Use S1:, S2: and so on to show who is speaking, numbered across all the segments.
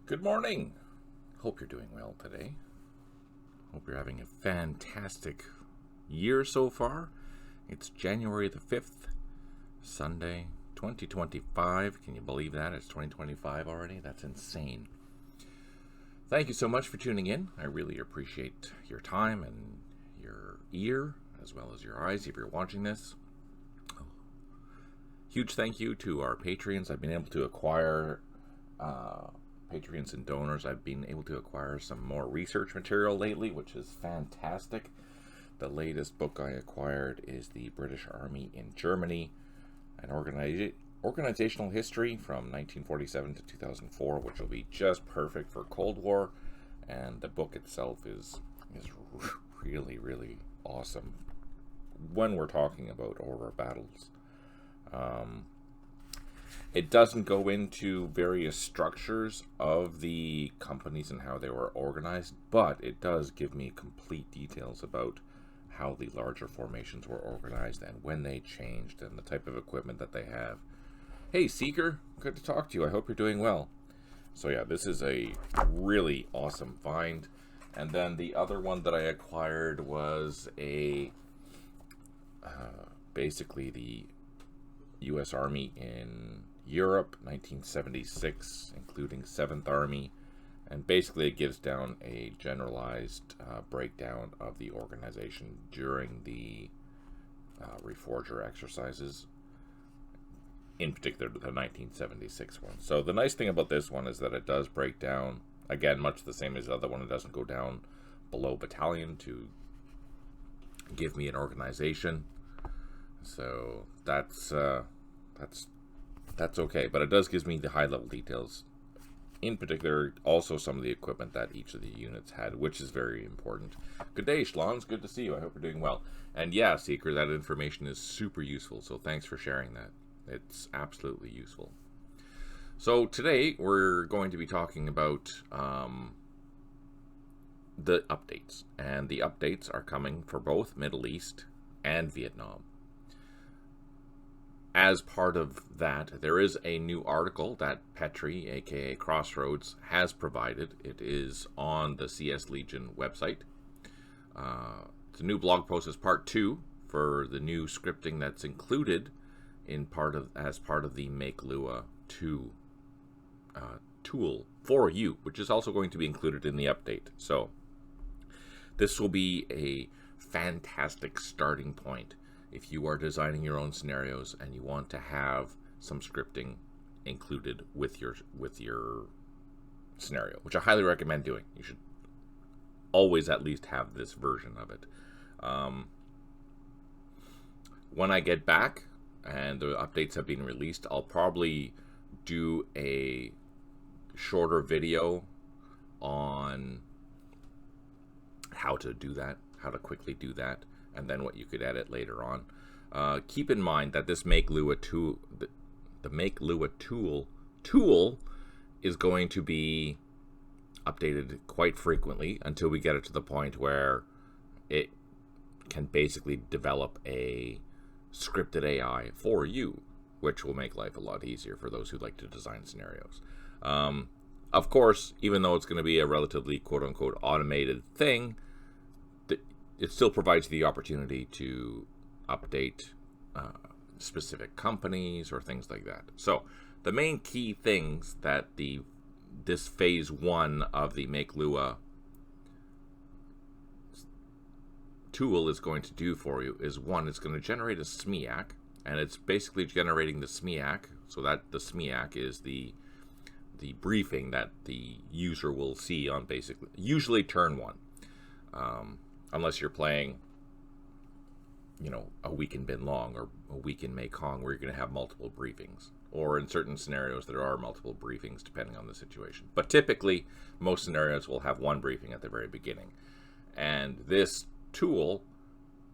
S1: Good morning. Hope you're doing well today. Hope you're having a fantastic year so far. It's January the 5th, Sunday, 2025. Can you believe that? It's 2025 already? That's insane. Thank you so much for tuning in. I really appreciate your time and your ear, as well as your eyes if you're watching this. Huge thank you to our Patreons. I've been able to acquire Patreons and donors. I've been able to acquire some more research material lately, which is fantastic. The latest book I acquired is The British Army in Germany, an organizational history from 1947 to 2004, which will be just perfect for Cold War. And the book itself is really, really awesome when we're talking about order of battles. It doesn't go into various structures of the companies and how they were organized, but it does give me complete details about how the larger formations were organized and when they changed and the type of equipment that they have. Hey, Seeker, good to talk to you. I hope you're doing well. So yeah, this is a really awesome find. And then the other one that I acquired was basically the U.S. Army in Europe, 1976, including 7th Army, and basically it gives down a generalized breakdown of the organization during the Reforger exercises, in particular the 1976 one. So the nice thing about this one is that it does break down, again, much the same as the other one. It doesn't go down below battalion to give me an organization. So that's okay, but it does give me the high-level details. In particular, also some of the equipment that each of the units had, which is very important. Good day, Schlons. Good to see you. I hope you're doing well. And yeah, Seeker, that information is super useful, so thanks for sharing that. It's absolutely useful. So today, we're going to be talking about the updates. And the updates are coming for both Middle East and Vietnam. As part of that, there is a new article that Petri, aka Crossroads, has provided. It is on the CS Legion website. It's a new blog post as part 2 for the new scripting that's included as part of the Make Lua 2 tool for you, which is also going to be included in the update. So this will be a fantastic starting point if you are designing your own scenarios and you want to have some scripting included with your scenario, which I highly recommend doing. You should always at least have this version of it. When I get back and the updates have been released, I'll probably do a shorter video on how to do that, how to quickly do that, and then what you could edit later on. Keep in mind that this Make Lua tool, the Make Lua tool is going to be updated quite frequently until we get it to the point where it can basically develop a scripted AI for you, which will make life a lot easier for those who like to design scenarios. Of course, even though it's going to be a relatively quote-unquote automated thing, it still provides the opportunity to update specific companies or things like that. So the main key things that this phase 1 of the Make Lua tool is going to do for you is, one, it's going to generate a SMEAC, and it's basically generating the SMEAC so that the SMEAC is the briefing that the user will see on basically usually turn 1. Unless you're playing, a week in Bin Long or a week in Mekong, where you're going to have multiple briefings. Or in certain scenarios, there are multiple briefings depending on the situation. But typically, most scenarios will have one briefing at the very beginning. And this tool,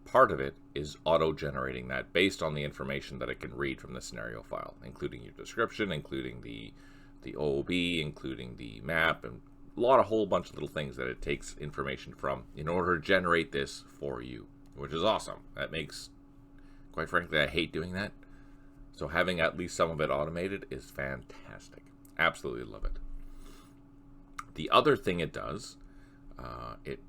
S1: part of it, is auto-generating that based on the information that it can read from the scenario file, including your description, including the OOB, including the map, and a whole bunch of little things that it takes information from in order to generate this for you, which is awesome. That makes, quite frankly, I hate doing that. So having at least some of it automated is fantastic. Absolutely love it. The other thing it does, it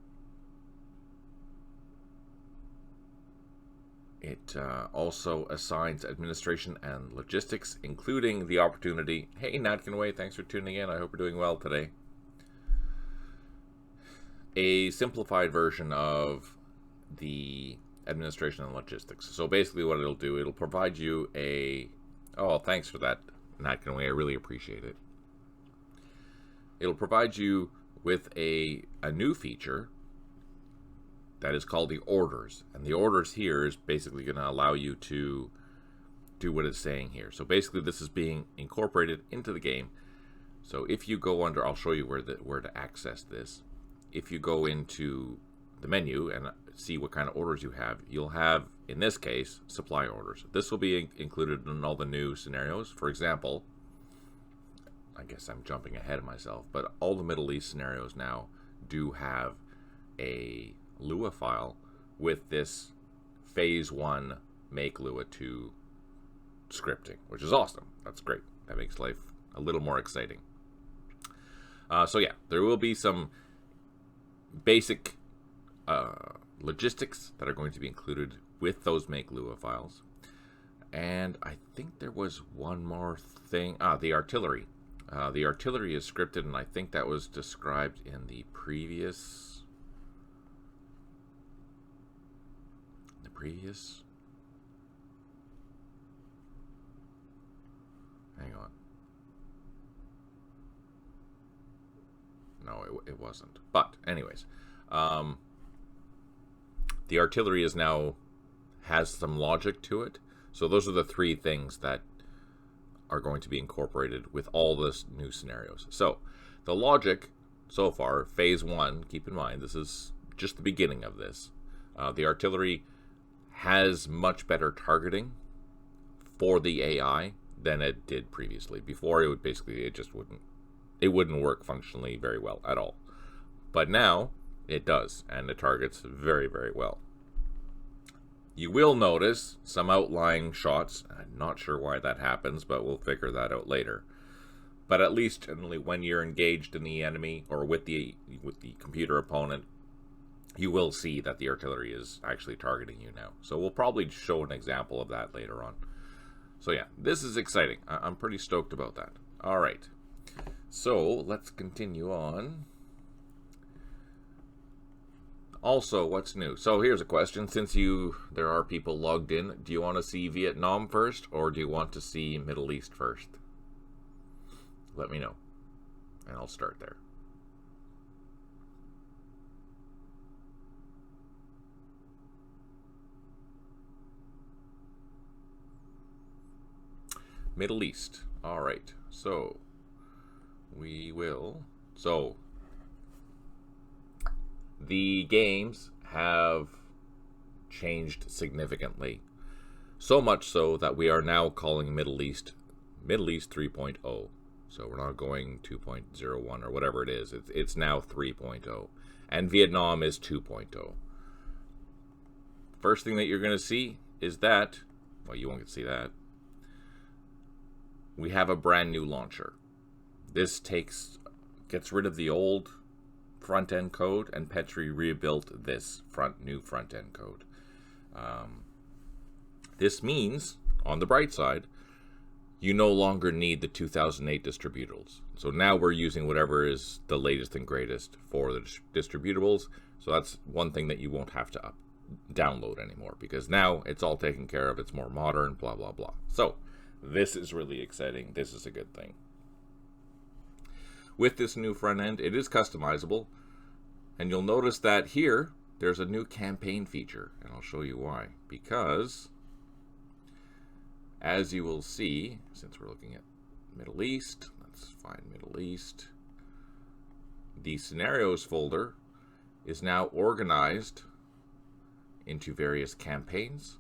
S1: also assigns administration and logistics, including the opportunity. Hey, Natkinway, thanks for tuning in. I hope you're doing well today. A simplified version of the administration and logistics. So basically what it'll do, it'll provide you a... Oh, thanks for that, Natkinway. I really appreciate it. It'll provide you with a new feature that is called the orders. And the orders here is basically going to allow you to do what it's saying here. So basically this is being incorporated into the game. So if you go under, I'll show you where to access this. If you go into the menu and see what kind of orders you have, you'll have, in this case, supply orders. This will be included in all the new scenarios. For example, I guess I'm jumping ahead of myself, but all the Middle East scenarios now do have a Lua file with this phase 1 make Lua 2 scripting, which is awesome. That's great. That makes life a little more exciting. So yeah, there will be some basic logistics that are going to be included with those make Lua files. And I think there was one more thing. The artillery. The artillery is scripted, and I think that was described in the previous... Hang on. No, it wasn't. But anyways, the artillery is now has some logic to it. So those are the three things that are going to be incorporated with all this new scenarios. So the logic so far, phase 1, keep in mind, this is just the beginning of this. The artillery has much better targeting for the AI than it did previously. Before, it would basically, it wouldn't work functionally very well at all. But now it does, and it targets very, very well. You will notice some outlying shots. I'm not sure why that happens, but we'll figure that out later. But at least generally when you're engaged in the enemy or with the computer opponent, you will see that the artillery is actually targeting you now. So we'll probably show an example of that later on. So yeah, this is exciting. I'm pretty stoked about that. All right. So let's continue on. Also, what's new? So here's a question. Since there are people logged in, do you want to see Vietnam first, or do you want to see Middle East first? Let me know, and I'll start there. Middle East. All right. So we will. So the games have changed significantly. So much so that we are now calling Middle East 3.0. So we're not going 2.01 or whatever it is. It's now 3.0. And Vietnam is 2.0. First thing that you're going to see is that, well, you won't get to see that. We have a brand new launcher. This gets rid of the old front-end code, and Petri rebuilt this new front-end code. This means, on the bright side, you no longer need the 2008 distributables. So now we're using whatever is the latest and greatest for the distributables. So that's one thing that you won't have to download anymore, because now it's all taken care of. It's more modern, blah, blah, blah. So this is really exciting. This is a good thing. With this new front end, it is customizable. And you'll notice that here, there's a new campaign feature. And I'll show you why. Because, as you will see, since we're looking at Middle East, let's find Middle East. The scenarios folder is now organized into various campaigns.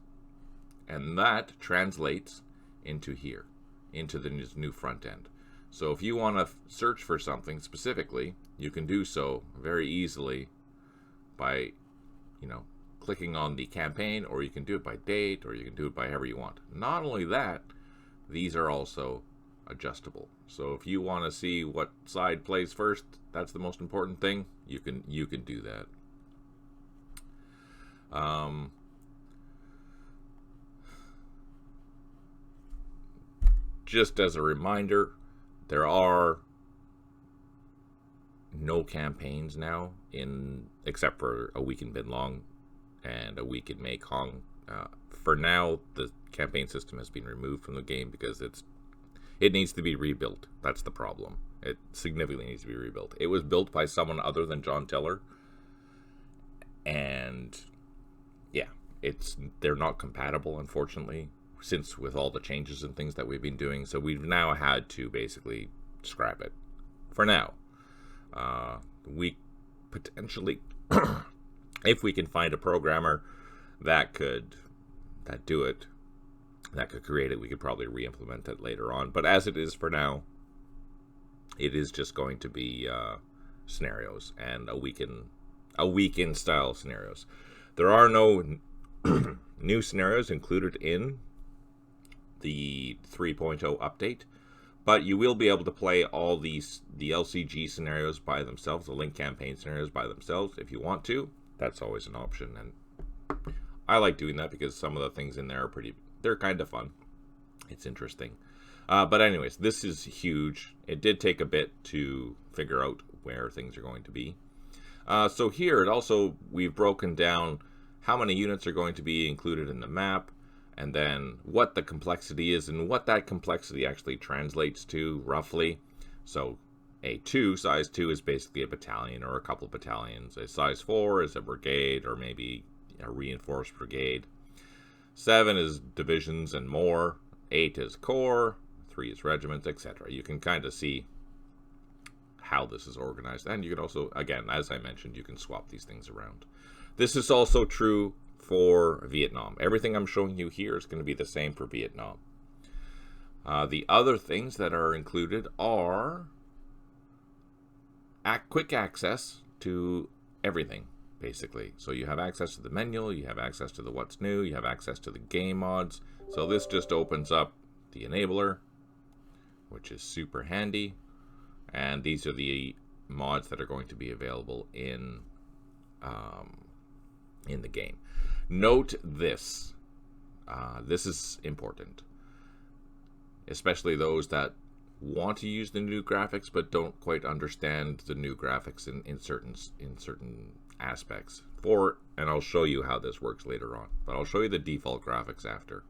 S1: And that translates into here, into the new front end. So if you want to search for something specifically, you can do so very easily by, clicking on the campaign, or you can do it by date, or you can do it by however you want. Not only that, these are also adjustable. So if you want to see what side plays first, that's the most important thing. You can do that. Just as a reminder, there are no campaigns now except for a week in Binlong and a week in Mekong. For now, the campaign system has been removed from the game because it needs to be rebuilt. That's the problem. It significantly needs to be rebuilt. It was built by someone other than John Tiller, and yeah, they're not compatible, unfortunately, since with all the changes and things that we've been doing. So we've now had to basically scrap it for now. We potentially, if we can find a programmer that could create it, we could probably re-implement it later on. But as it is for now, it is just going to be scenarios and a weekend style scenarios. There are no new scenarios included in the 3.0 update, but you will be able to play all the LCG scenarios by themselves, the Link campaign scenarios by themselves if you want to. That's always an option, and I like doing that because some of the things in there they're kind of fun. It's interesting. But anyways, this is huge. It did take a bit to figure out where things are going to be. So here, we've broken down how many units are going to be included in the map, and then what the complexity is and what that complexity actually translates to roughly. So size 2 is basically a battalion or a couple battalions. A size 4 is a brigade or maybe a reinforced brigade. 7 is divisions and more. 8 is corps. 3 is regiments, etc. You can kind of see how this is organized. And you can also, again, as I mentioned, you can swap these things around. This is also true for Vietnam. Everything I'm showing you here is going to be the same for Vietnam. The other things that are included are quick access to everything, basically. So you have access to the menu, you have access to the what's new, you have access to the game mods. So this just opens up the enabler, which is super handy. And these are the mods that are going to be available in the game. Note this. This is important, especially those that want to use the new graphics but don't quite understand the new graphics in certain aspects. And I'll show you how this works later on, but I'll show you the default graphics after.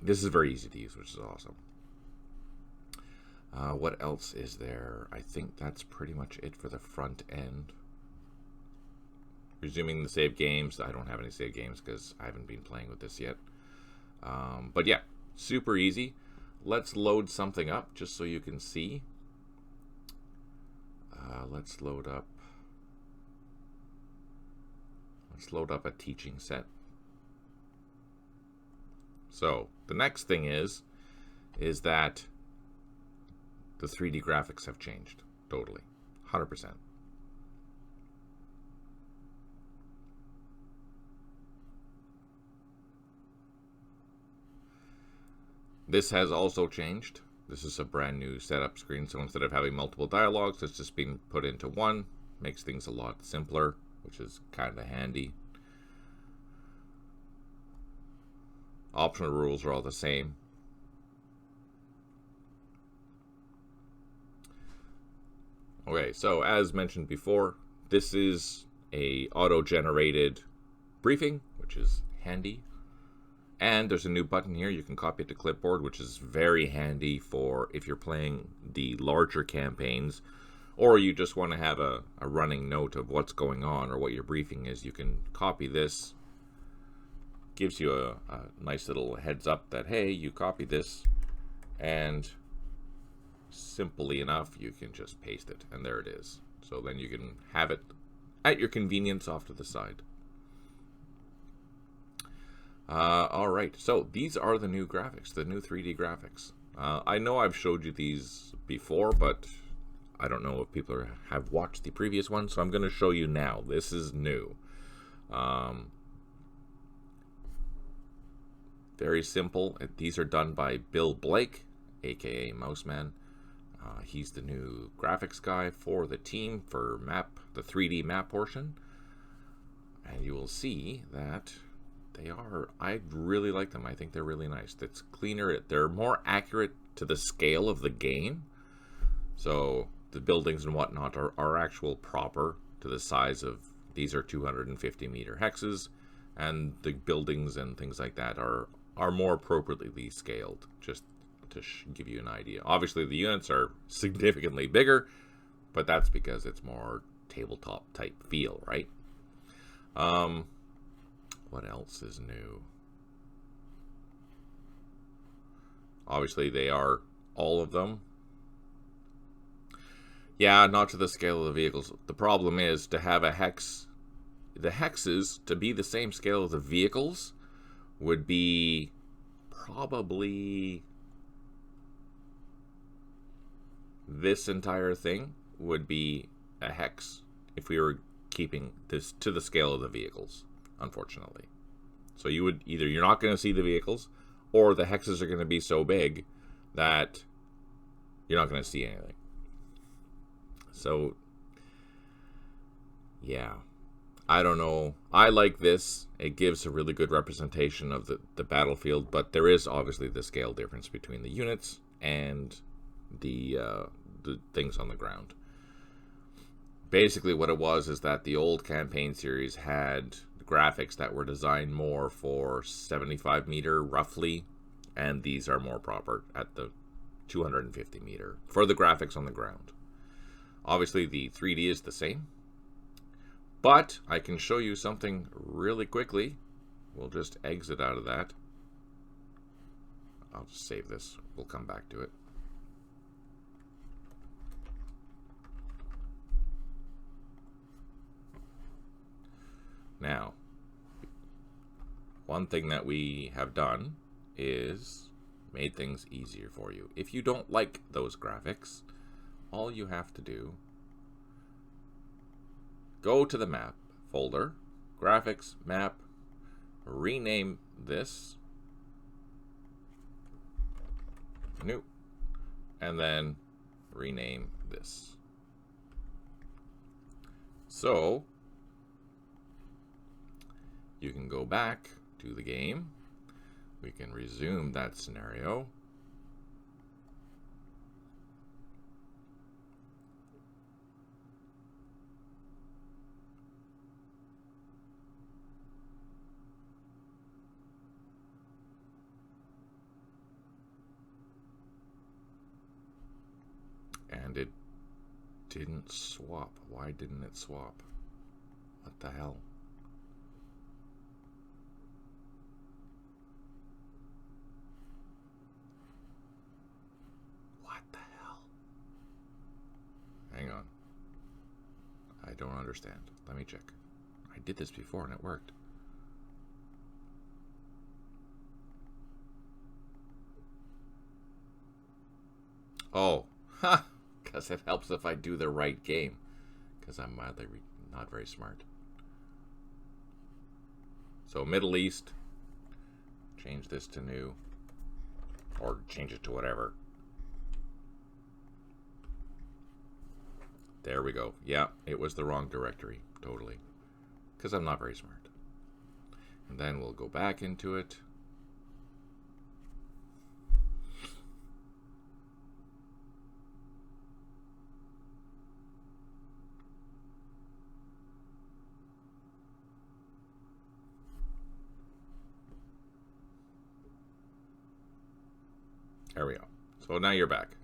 S1: This is very easy to use, which is awesome. What else is there? I think that's pretty much it for the front end. Resuming the save games. I don't have any save games because I haven't been playing with this yet. But yeah, super easy. Let's load something up just so you can see. Let's load up a teaching set. So the next thing is that the 3D graphics have changed totally, 100%. This has also changed. This is a brand new setup screen, so instead of having multiple dialogues, it's just being put into one. Makes things a lot simpler, which is kind of handy. Optional rules are all the same. Okay, so as mentioned before, this is a auto-generated briefing, which is handy. And there's a new button here. You can copy it to clipboard, which is very handy for if you're playing the larger campaigns, or you just want to have a running note of what's going on or what your briefing is. You can copy this. Gives you a nice little heads up that, hey, you copy this, and simply enough, you can just paste it, and there it is. So then you can have it at your convenience off to the side. All right, so these are the new graphics, the new 3D graphics. I know I've showed you these before, but I don't know if people have watched the previous one, so I'm going to show you now. This is new. very simple. These are done by Bill Blake, aka Mouseman. He's the new graphics guy for the team for the 3D map portion. And you will see that I really like them. I think they're really nice. It's cleaner. They're more accurate to the scale of the game. So the buildings and whatnot are actual proper to the size of, these are 250 meter hexes, and the buildings and things like that are more appropriately scaled, just to give you an idea. Obviously the units are significantly bigger, but that's because it's more tabletop type feel, right? What else is new? Obviously they are, all of them. Yeah, not to the scale of the vehicles. The problem is to have a hex, the hexes to be the same scale as the vehicles would be probably, this entire thing would be a hex if we were keeping this to the scale of the vehicles, unfortunately. So you would either, you're not going to see the vehicles, or the hexes are going to be so big that you're not going to see anything. So yeah, I don't know. I like this. It gives a really good representation of the battlefield, but there is obviously the scale difference between the units and the things on the ground. Basically what it was is that the old campaign series had graphics that were designed more for 75 meter roughly, and these are more proper at the 250 meter for the graphics on the ground. Obviously the 3D is the same, but I can show you something really quickly. We'll just exit out of that. I'll just save this. We'll come back to it. Now, one thing that we have done is made things easier for you. If you don't like those graphics, all you have to do, go to the map folder, graphics, map, rename this, new, and then rename this. So you can go back to the game. We can resume that scenario. And it didn't swap. Why didn't it swap? What the hell? What the hell? Hang on. I don't understand. Let me check. I did this before and it worked. Oh, ha! Because it helps if I do the right game. Because I'm not very smart. So Middle East. Change this to new. Or change it to whatever. There we go. Yeah, it was the wrong directory. Totally. Because I'm not very smart. And then we'll go back into it. There we go. So now you're back.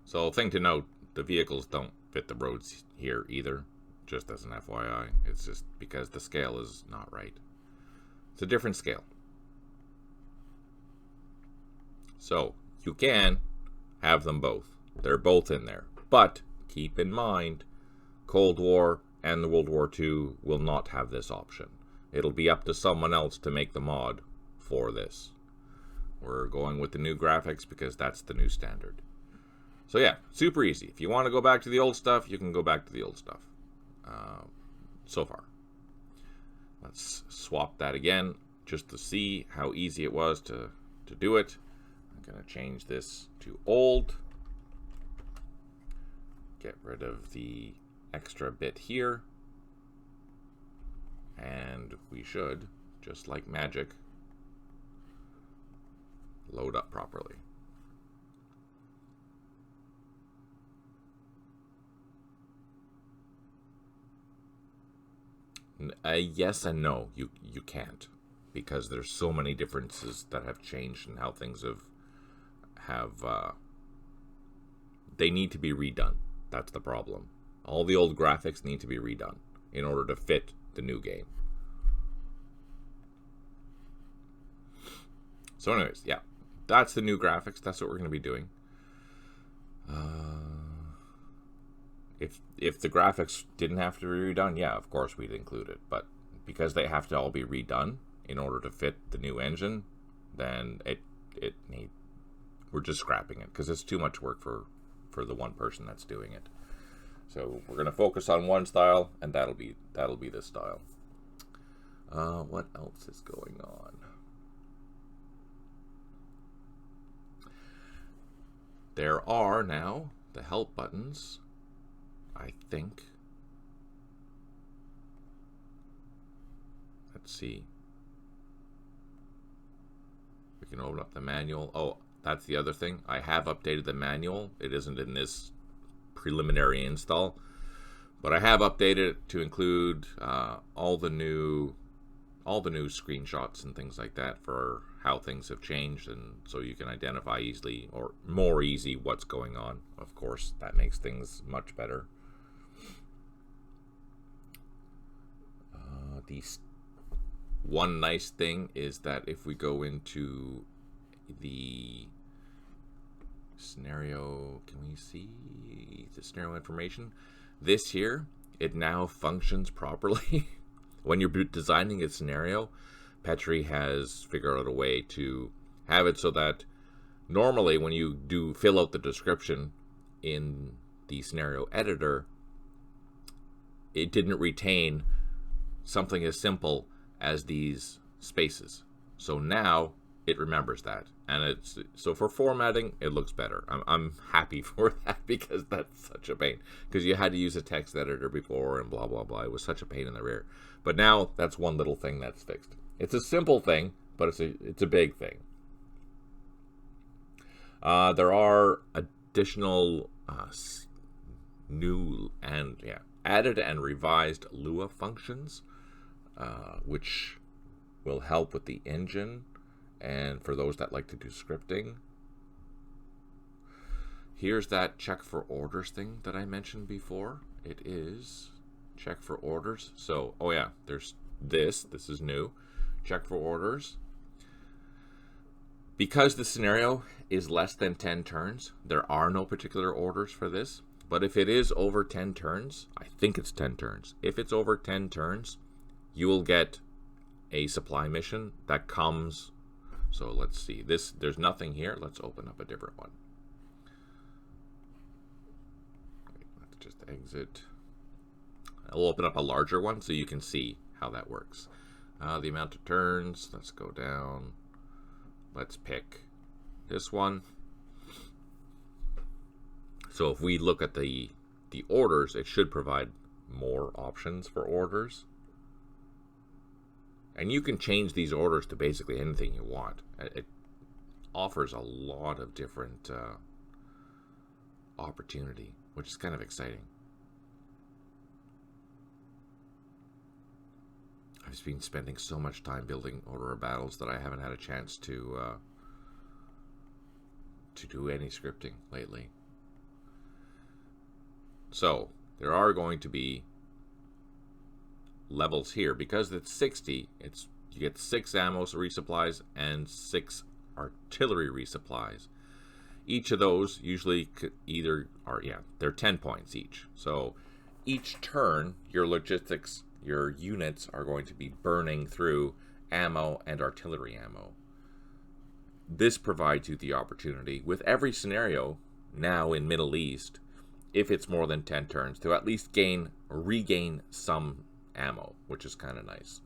S1: So thing to note, the vehicles don't fit the roads here either. Just as an FYI. It's just because the scale is not right. It's a different scale. So you can have them both. They're both in there. But keep in mind, Cold War and the World War II will not have this option. It'll be up to someone else to make the mod for this. We're going with the new graphics because that's the new standard. So yeah, super easy. If you want to go back to the old stuff, you can go back to the old stuff. So far. Let's swap that again. just to see how easy it was to do it, I'm going to change this to old. Get rid of the extra bit here. And we should, just like magic, load up properly. Yes and no, you can't, because there's so many differences that have changed in how things have they need to be redone. That's the problem. All the old graphics need to be redone in order to fit the new game. So anyways, yeah, that's the new graphics. That's what we're going to be doing. If the graphics didn't have to be redone, yeah, of course we'd include it. But because they have to all be redone in order to fit the new engine, then we're just scrapping it because it's too much work for the one person that's doing it. So we're going to focus on one style, and that'll be this style. What else is going on? There are now the help buttons, I think. Let's see. We can open up the manual. Oh, that's the other thing. I have updated the manual. It isn't in this preliminary install, but I have updated it to include all the new screenshots and things like that for how things have changed, and so you can identify easily, or more easy, what's going on. Of course, that makes things much better. One nice thing is that if we go into the scenario, can we see the scenario information? This here, it now functions properly. When you're designing a scenario, Petri has figured out a way to have it so that normally when you do fill out the description in the scenario editor, it didn't retain something as simple as these spaces. So now it remembers that, and so for formatting it looks better. I'm happy for that, because that's such a pain, because you had to use a text editor before and blah blah blah. It was such a pain in the rear. But now that's one little thing that's fixed. It's a simple thing, but it's a big thing. There are additional new and added and revised Lua functions, which will help with the engine and for those that like to do scripting. Here's that check for orders thing that I mentioned before. It is check for orders. So, oh yeah, there's this is new. Check for orders. Because the scenario is less than 10 turns, there are no particular orders for this. But if it is over 10 turns, I think it's 10 turns. If it's over 10 turns, you will get a supply mission that comes. So let's see. There's nothing here. Let's open up a different one. Let's just exit. I'll open up a larger one so you can see how that works. The amount of turns. Let's go down. Let's pick this one. So if we look at the orders, it should provide more options for orders. And you can change these orders to basically anything you want. It offers a lot of different opportunity, which is kind of exciting. I've just been spending so much time building Order of Battles that I haven't had a chance to do any scripting lately. So there are going to be levels here. Because it's 60, you get 6 ammo resupplies and 6 artillery resupplies. Each of those usually they're 10 points each. So each turn, your logistics, your units are going to be burning through ammo and artillery ammo. This provides you the opportunity with every scenario now in Middle East, if it's more than 10 turns, to at least regain some ammo, which is kind of nice.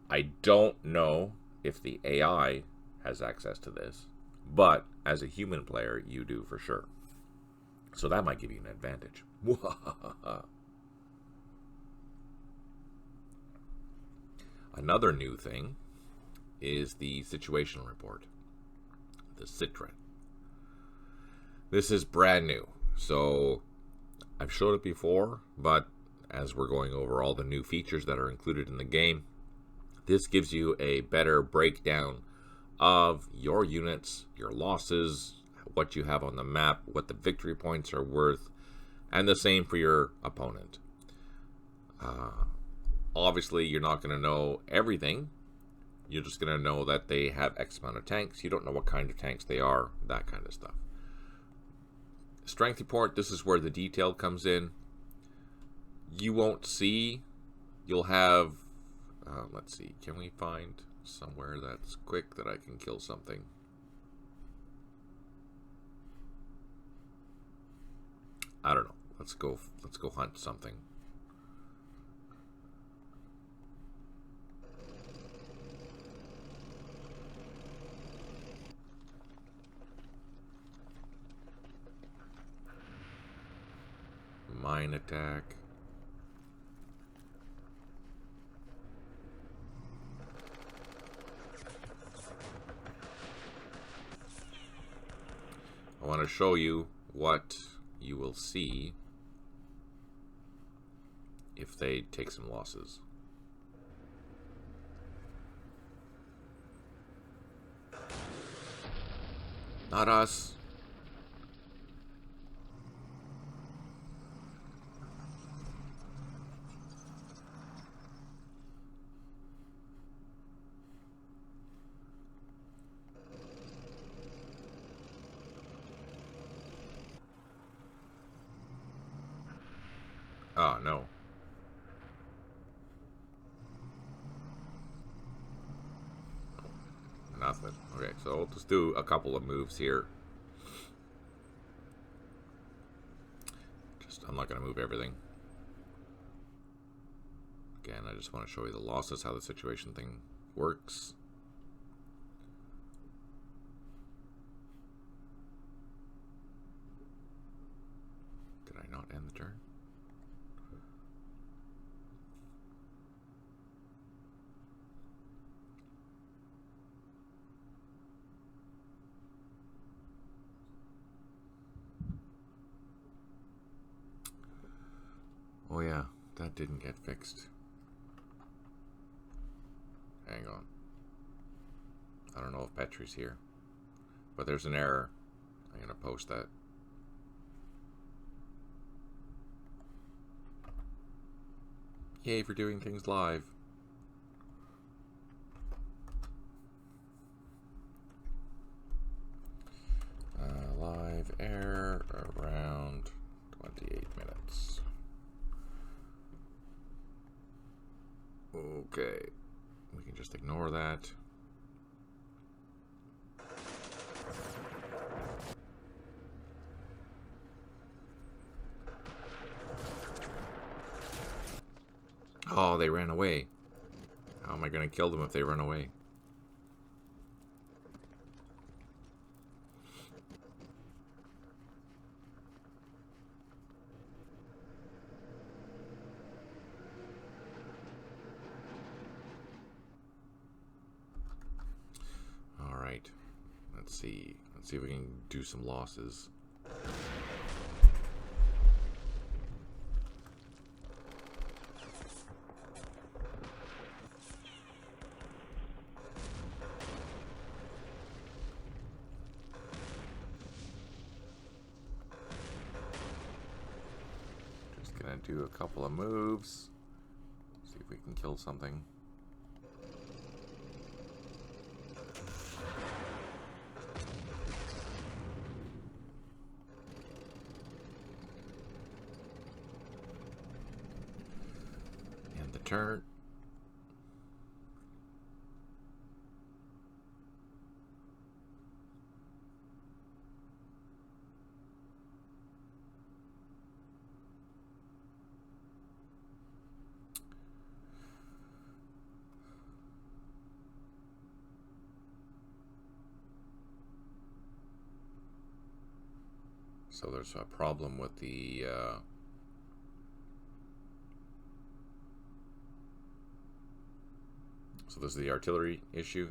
S1: I don't know if the AI has access to this, but as a human player, you do for sure. So that might give you an advantage. Another new thing is the situational report, the Citra. This is brand new. So I've showed it before, but as we're going over all the new features that are included in the game, this gives you a better breakdown of your units, your losses, what you have on the map, what the victory points are worth, and the same for your opponent. Obviously, you're not going to know everything. You're just going to know that they have X amount of tanks. You don't know what kind of tanks they are, that kind of stuff. Strength report, this is where the detail comes in. You won't see, you'll have, let's see, can we find somewhere that's quick that I can kill something? I don't know. Let's go hunt something. Mine attack. I want to show you what you will see if they take some losses. Not us. Oh, no. Nothing. Okay, so we'll just do a couple of moves here. I'm not going to move everything. Again, I just want to show you the losses, how the situation thing works. Did I not end the turn? Oh yeah, that didn't get fixed. Hang on. I don't know if Petrie's here, but there's an error. I'm going to post that. Yay for doing things live. Live air around 28 minutes. Okay, we can just ignore that. Oh, they ran away. How am I going to kill them if they run away? All right. Let's see. Let's see if we can do some losses. Gonna do a couple of moves. See if we can kill something. And the turn. So there's a problem with the so this is the artillery issue.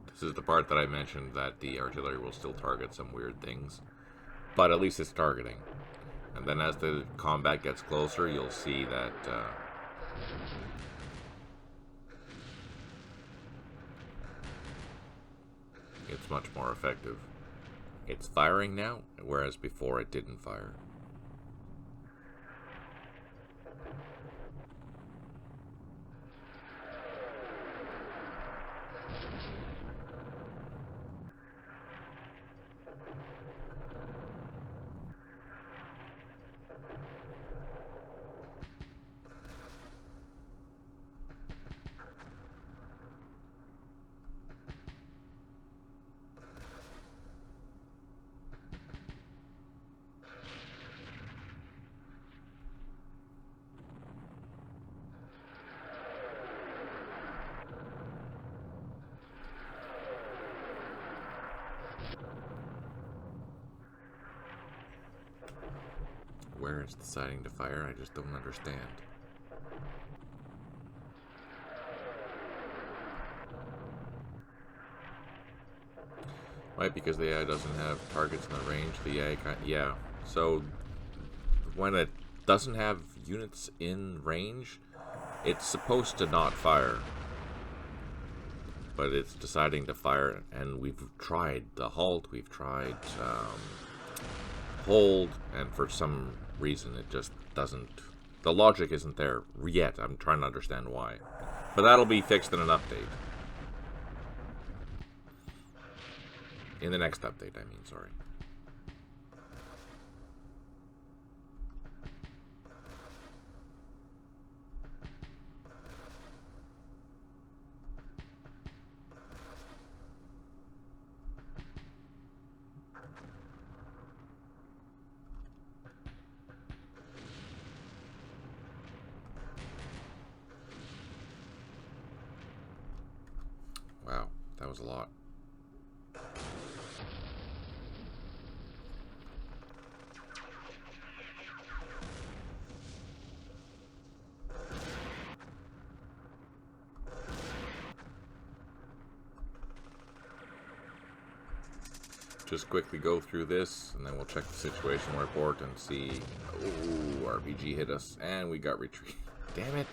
S1: This is the part that I mentioned, that the artillery will still target some weird things, but at least it's targeting. And then as the combat gets closer, you'll see that it's much more effective. It's firing now, whereas before it didn't fire. Where it's deciding to fire, I just don't understand. Right, because the AI doesn't have targets in the range. The AI yeah. So when it doesn't have units in range, it's supposed to not fire. But it's deciding to fire, and we've tried the halt, we've tried hold, and for some reason it just doesn't. The logic isn't there yet. I'm trying to understand why. But that'll be fixed in an update. In the next update, I mean, sorry. Wow, that was a lot. Just quickly go through this, and then we'll check the situational report and see. Oh, RPG hit us, and we got retreat. Damn it.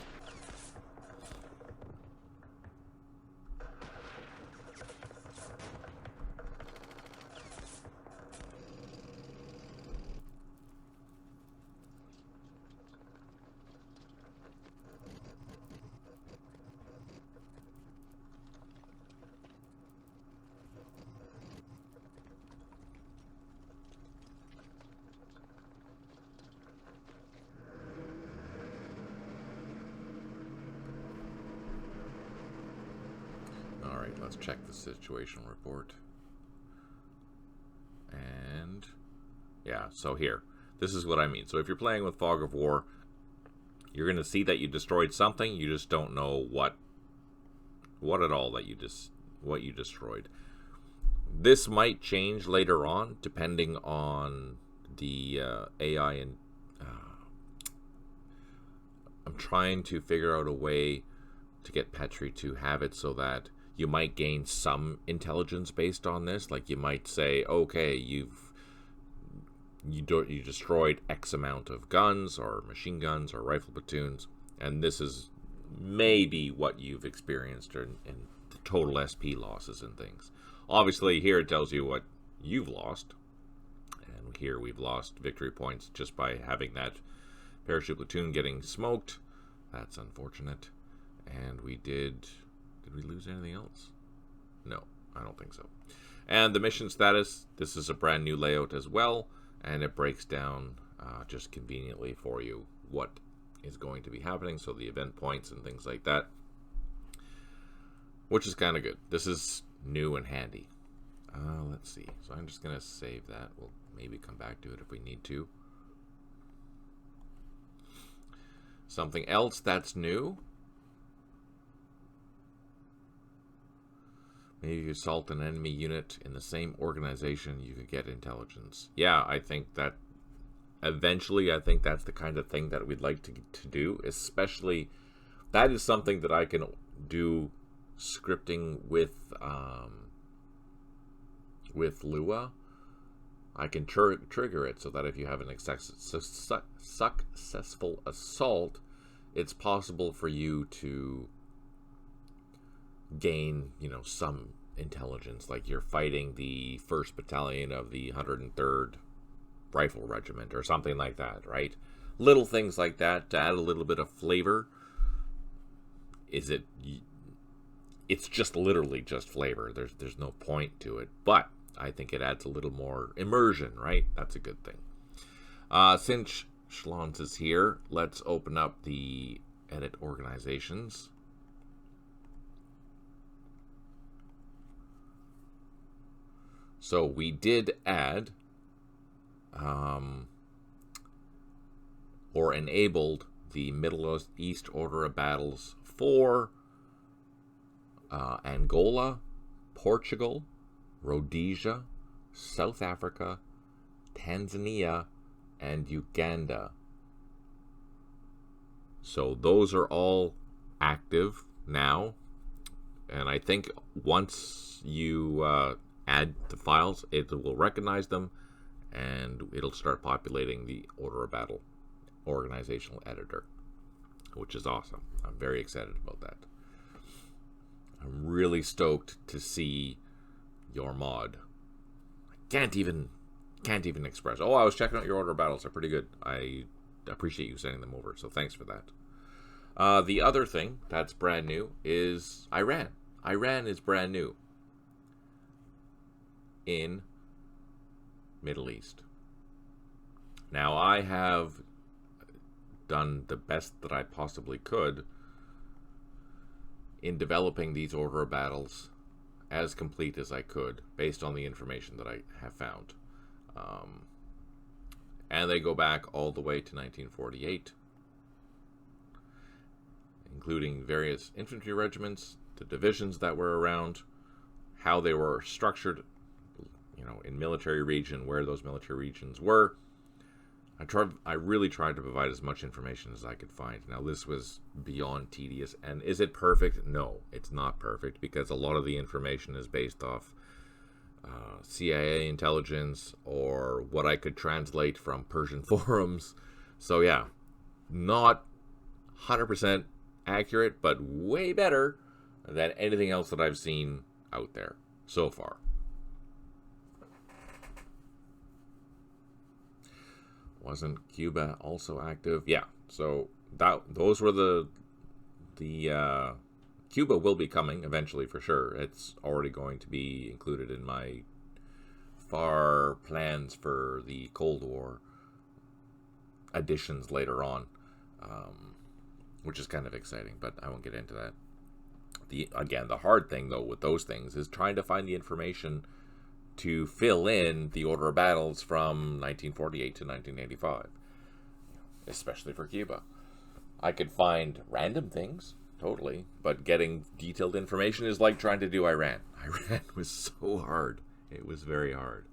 S1: Alright, let's check the situational report. And yeah, so here. This is what I mean. So if you're playing with Fog of War, you're going to see that you destroyed something. You just don't know what at all that what you destroyed. This might change later on, depending on the AI. And I'm trying to figure out a way to get Petri to have it so that you might gain some intelligence based on this. Like you might say, okay, you destroyed X amount of guns or machine guns or rifle platoons, and this is maybe what you've experienced in the total SP losses and things. Obviously, here it tells you what you've lost, and here we've lost victory points just by having that parachute platoon getting smoked. That's unfortunate. And we did we lose anything else? No, I don't think so. And the mission status, this is a brand new layout as well, and it breaks down just conveniently for you what is going to be happening, so the event points and things like that, which is kind of good. This is new and handy. Let's see. So I'm just going to save that. We'll maybe come back to it if we need to. Something else that's new. Maybe you assault an enemy unit in the same organization, you could get intelligence. Yeah, I think that eventually, I think that's the kind of thing that we'd like to do, especially that is something that I can do scripting with Lua. I can trigger it so that if you have an successful assault, it's possible for you to gain, some intelligence, like you're fighting the 1st Battalion of the 103rd Rifle Regiment or something like that, right? Little things like that to add a little bit of flavor. It's just literally just flavor. There's no point to it, but I think it adds a little more immersion, right? That's a good thing. Since Schlons is here, let's open up the edit organizations. So we did add or enabled the Middle East Order of Battles for Angola, Portugal, Rhodesia, South Africa, Tanzania, and Uganda. So those are all active now. And I think once you add the files, it will recognize them and it'll start populating the Order of Battle organizational editor, which is awesome. I'm very excited about that. I'm really stoked to see your mod. I can't even express. Oh, I was checking out your Order of Battles. They're pretty good. I appreciate you sending them over, so thanks for that. The other thing that's brand new is Iran. Iran is brand new in Middle East. Now, I have done the best that I possibly could in developing these Order of Battles as complete as I could based on the information that I have found. And they go back all the way to 1948, including various infantry regiments, the divisions that were around, how they were structured, in military region, where those military regions were. I really tried to provide as much information as I could find. Now, this was beyond tedious. And is it perfect? No, it's not perfect, because a lot of the information is based off CIA intelligence or what I could translate from Persian forums. So yeah, not 100% accurate, but way better than anything else that I've seen out there so far. Wasn't Cuba also active? Yeah. So those were the Cuba will be coming eventually for sure. It's already going to be included in my far plans for the Cold War additions later on, which is kind of exciting, but I won't get into that. The hard thing though with those things is trying to find the information to fill in the Order of Battles from 1948 to 1985, especially for Cuba. I could find random things, totally, but getting detailed information is like trying to do Iran. Iran was so hard. It was very hard.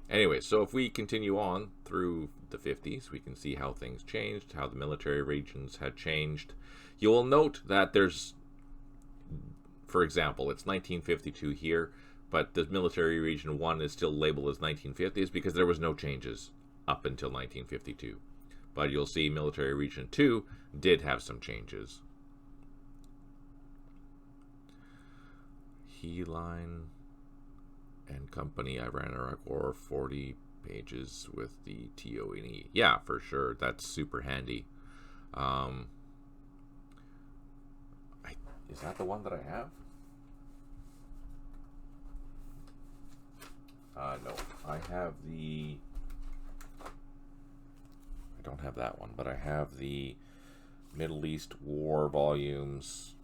S1: Anyway, so if we continue on through the 50s, we can see how things changed, how the military regions had changed. You will note that there's, for example, it's 1952 here, but the military region 1 is still labeled as 1950s because there was no changes up until 1952. But you'll see military region 2 did have some changes. Heline and Company, Iran-Iraq War, 40 pages with the TOE. Yeah, for sure. That's super handy. Is that the one that I have? No, I have the... I don't have that one, but I have the Middle East War volumes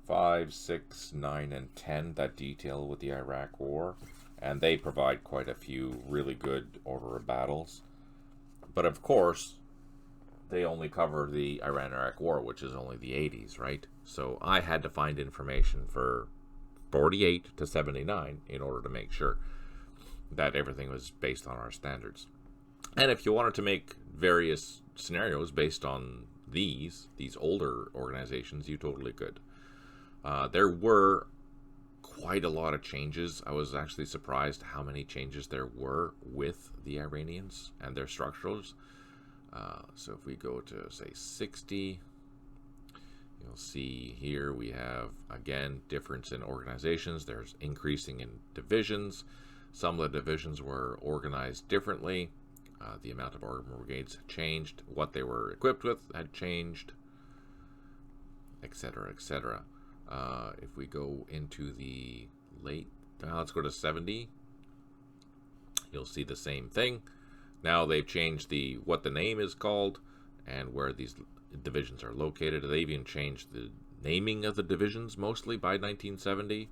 S1: 5, 6, 9, and 10 that detail with the Iraq War, and they provide quite a few really good Order of Battles. But of course, they only cover the Iran-Iraq War, which is only the 80s, right? So I had to find information for 48 to 79 in order to make sure that everything was based on our standards. And if you wanted to make various scenarios based on these older organizations, you totally could. There were quite a lot of changes. I was actually surprised how many changes there were with the Iranians and their structures. So if we go to, say, 60, you'll see here we have, again, difference in organizations. There's increasing in divisions. Some of the divisions were organized differently. The amount of armor brigades changed. What they were equipped with had changed, etc., etc. If we go into the late, let's go to 70, you'll see the same thing. Now they've changed what the name is called and where these divisions are located. They've even changed the naming of the divisions mostly by 1970.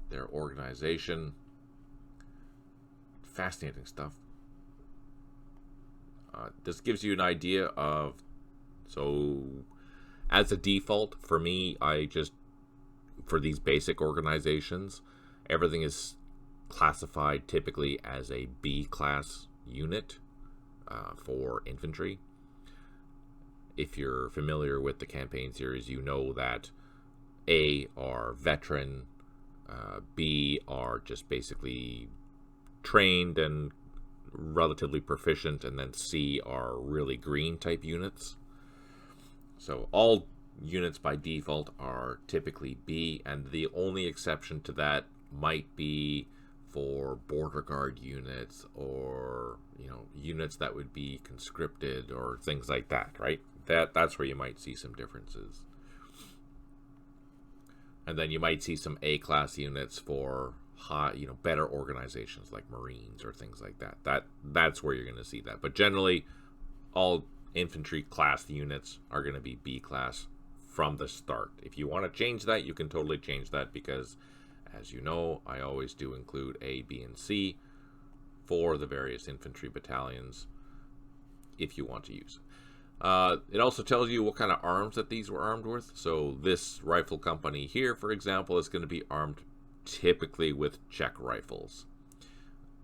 S1: Their organization, fascinating stuff. This gives you an idea of, so as a default for me, for these basic organizations, everything is classified typically as a B class unit for infantry. If you're familiar with the campaign series, you know that A are veteran, B are just basically trained and relatively proficient, and then C are really green type units. So all units by default are typically B, and the only exception to that might be for border guard units, or units that would be conscripted or things like that, right? That's where you might see some differences. And then you might see some A class units for better organizations like Marines or things like that. That's where you're going to see that. But generally, all infantry class units are going to be B class from the start. If you want to change that, you can totally change that, because as you know, I always do include A, B, and C for the various infantry battalions if you want to use. It also tells you what kind of arms that these were armed with. So this rifle company here, for example, is going to be armed typically with Czech rifles.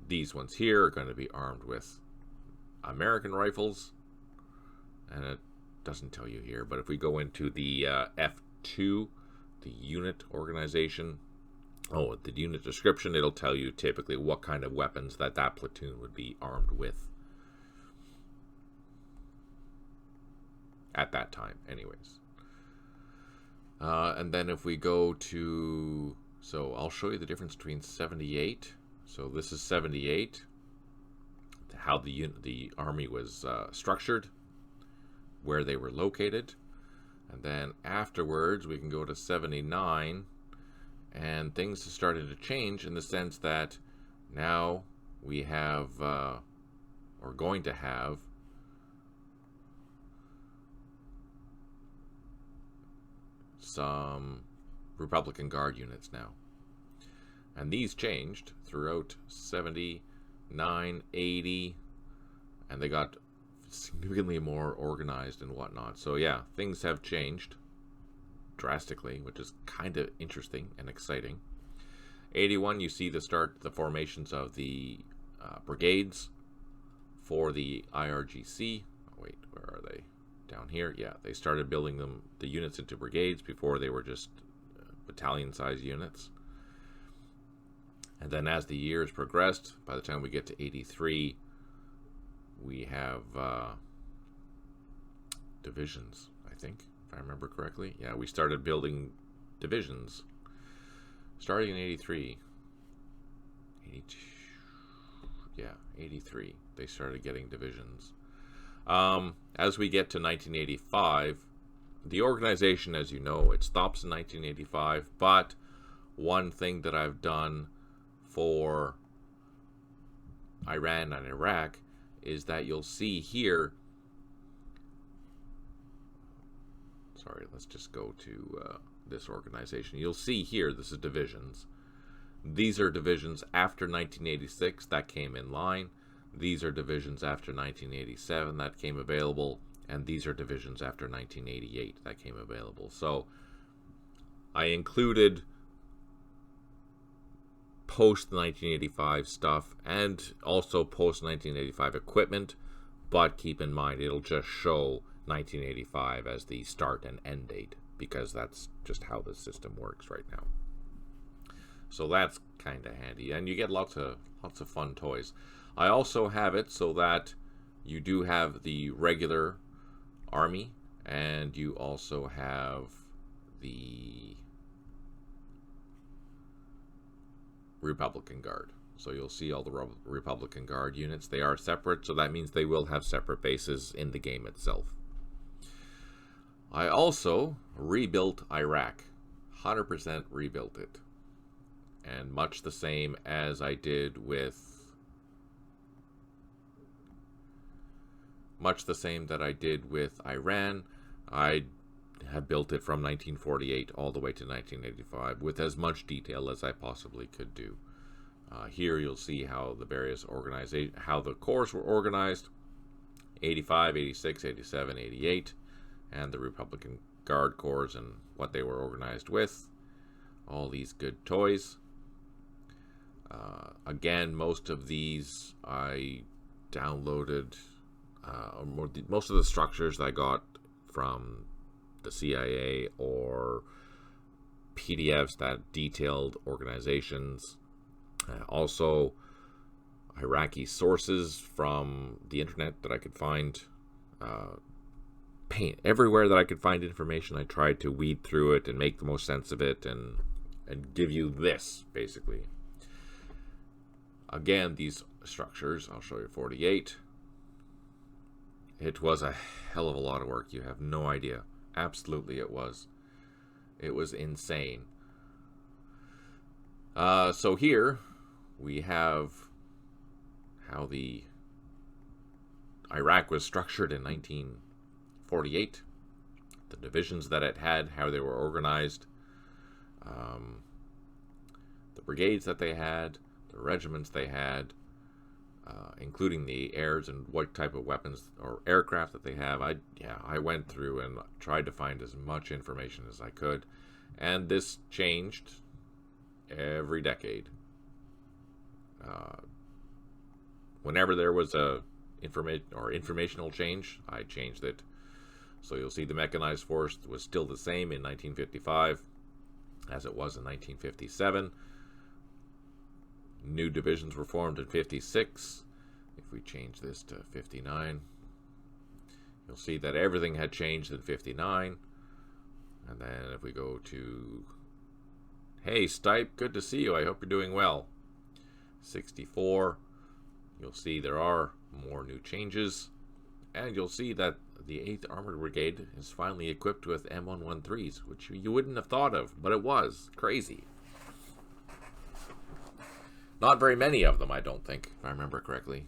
S1: These ones here are going to be armed with American rifles, and it doesn't tell you here, but if we go into the F2, the unit organization, the unit description, it'll tell you typically what kind of weapons that platoon would be armed with at that time anyways. And then if we go to, so I'll show you the difference between 78. So this is 78, how the army was structured, where they were located. And then afterwards we can go to 79, and things are starting to change in the sense that now we have, or going to have, some Republican Guard units now. And these changed throughout 79, 80, and they got significantly more organized and whatnot. So yeah, things have changed drastically, which is kind of interesting and exciting. 81, you see the formations of the brigades for the IRGC. Oh, wait, where are they? Down here. Yeah, they started building the units into brigades. Before they were just battalion-sized units. And then as the years progressed, by the time we get to 83, we have divisions, I think, if I remember correctly. Yeah, we started building divisions starting in 83. 82, yeah, 83. They started getting divisions. As we get to 1985, the organization, as you know, it stops in 1985. But one thing that I've done for Iran and Iraq is that you'll see here, sorry, let's just go to this organization. You'll see here, this is divisions. These are divisions after 1986 that came in line. These are divisions after 1987 that came available, and these are divisions after 1988 that came available. So I included post 1985 stuff and also post 1985 equipment, but keep in mind it'll just show 1985 as the start and end date, because that's just how the system works right now. So that's kind of handy, and you get lots of fun toys. I also have it so that you do have the regular army, and you also have the Republican Guard. So you'll see all the Republican Guard units. They are separate, so that means they will have separate bases in the game itself. I also rebuilt Iraq. 100% rebuilt it. And much the same as I did with... Much the same that I did with Iran, I have built it from 1948 all the way to 1985 with as much detail as I possibly could do. Here you'll see how the various how the corps were organized: 85, 86, 87, 88, and the Republican Guard corps and what they were organized with. All these good toys. Again, most of these I downloaded. Most of the structures I got from the CIA or PDFs that detailed organizations. Also, Iraqi sources from the internet that I could find. Everywhere that I could find information, I tried to weed through it and make the most sense of it and give you this, basically. Again, these structures, I'll show you 48. It was a hell of a lot of work. You have no idea. Absolutely it was. It was insane. So here we have how the Iraq was structured in 1948. The divisions that it had, how they were organized. The brigades that they had. The regiments they had. Including the airs and what type of weapons or aircraft that they have. I went through and tried to find as much information as I could, and this changed every decade. Whenever there was a informational change, I changed it. So you'll see the mechanized force was still the same in 1955 as it was in 1957. New divisions were formed in 56. If we change this to 59, you'll see that everything had changed in 59. And then if we go to, hey Stipe, good to see you, I hope you're doing well. 64, you'll see there are more new changes. And you'll see that the 8th Armored Brigade is finally equipped with M113s, which you wouldn't have thought of, but it was crazy. Not very many of them, I don't think, if I remember correctly.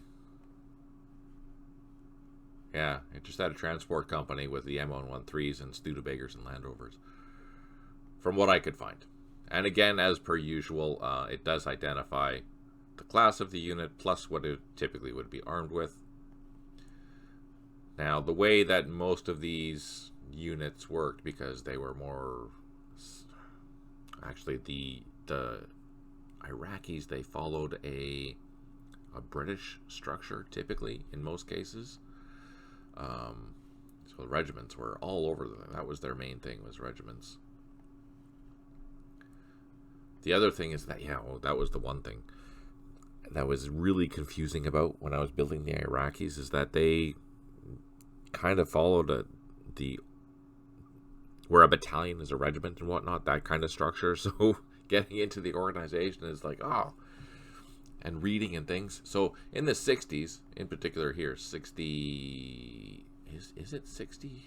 S1: Yeah, it just had a transport company with the M113s and Studebagers and Land Rovers, from what I could find. And again, as per usual, it does identify the class of the unit plus what it typically would be armed with. Now, the way that most of these units worked, because they were more... Actually, the Iraqis, they followed a British structure, typically, in most cases. So the regiments were all over. That was their main thing, was regiments. The other thing is that, that was the one thing that was really confusing about when I was building the Iraqis, is that they kind of followed where a battalion is a regiment and whatnot, that kind of structure. So getting into the organization is like, and reading and things. So in the 60s, in particular here, 60, is it 60?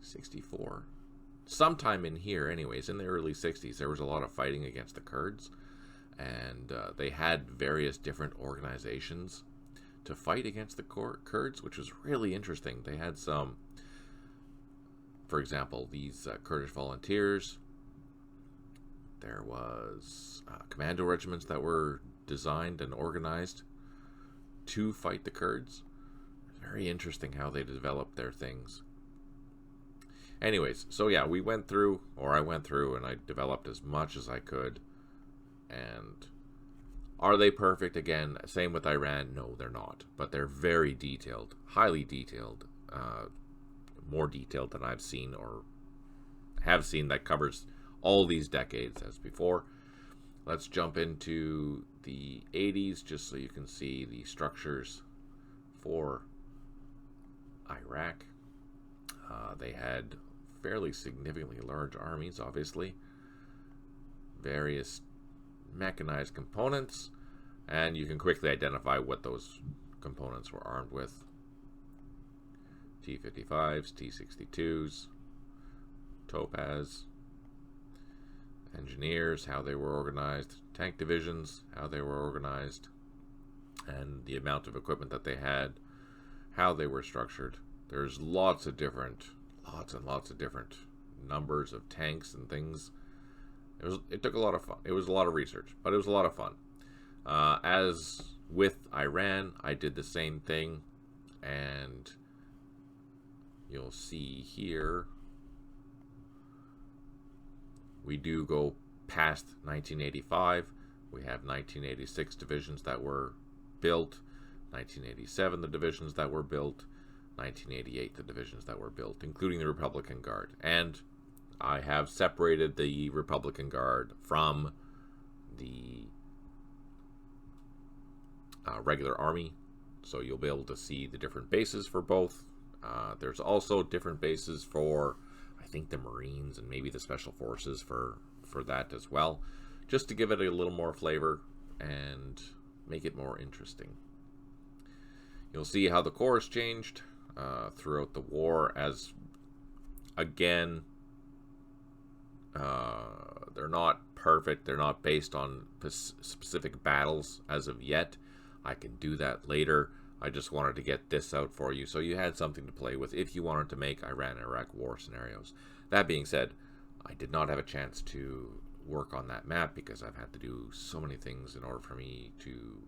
S1: 64? Sometime in here, anyways, in the early 60s, there was a lot of fighting against the Kurds. And they had various different organizations to fight against the Kurds, which was really interesting. They had some, for example, these Kurdish volunteers. There was commando regiments that were designed and organized to fight the Kurds. Very interesting how they developed their things. Anyways, so yeah, I went through, and I developed as much as I could. And are they perfect? Again, same with Iran. No, they're not. But they're very detailed, highly detailed, more detailed than I've seen or have seen, that covers all these decades as before. Let's jump into the 80s just so you can see the structures for Iraq. They had fairly significantly large armies, obviously. Various mechanized components, and you can quickly identify what those components were armed with. T-55s, T-62s, Topaz, engineers, how they were organized, tank divisions, how they were organized, and the amount of equipment that they had, how they were structured. There's lots and lots of different numbers of tanks and things. It took a lot of fun. It was a lot of research, but it was a lot of fun. As with Iran, I did the same thing, and you'll see here we do go past 1985. We have 1986 divisions that were built, 1987 the divisions that were built, 1988 the divisions that were built, including the Republican Guard. And I have separated the Republican Guard from the regular army, so you'll be able to see the different bases for both. There's also different bases for, I think, the Marines and maybe the Special Forces for that as well, just to give it a little more flavor and make it more interesting. You'll see how the corps changed throughout the war, as again, they're not perfect. They're not based on specific battles as of yet. I can do that later. I just wanted to get this out for you so you had something to play with if you wanted to make Iran-Iraq war scenarios. That being said, I did not have a chance to work on that map because I've had to do so many things in order for me to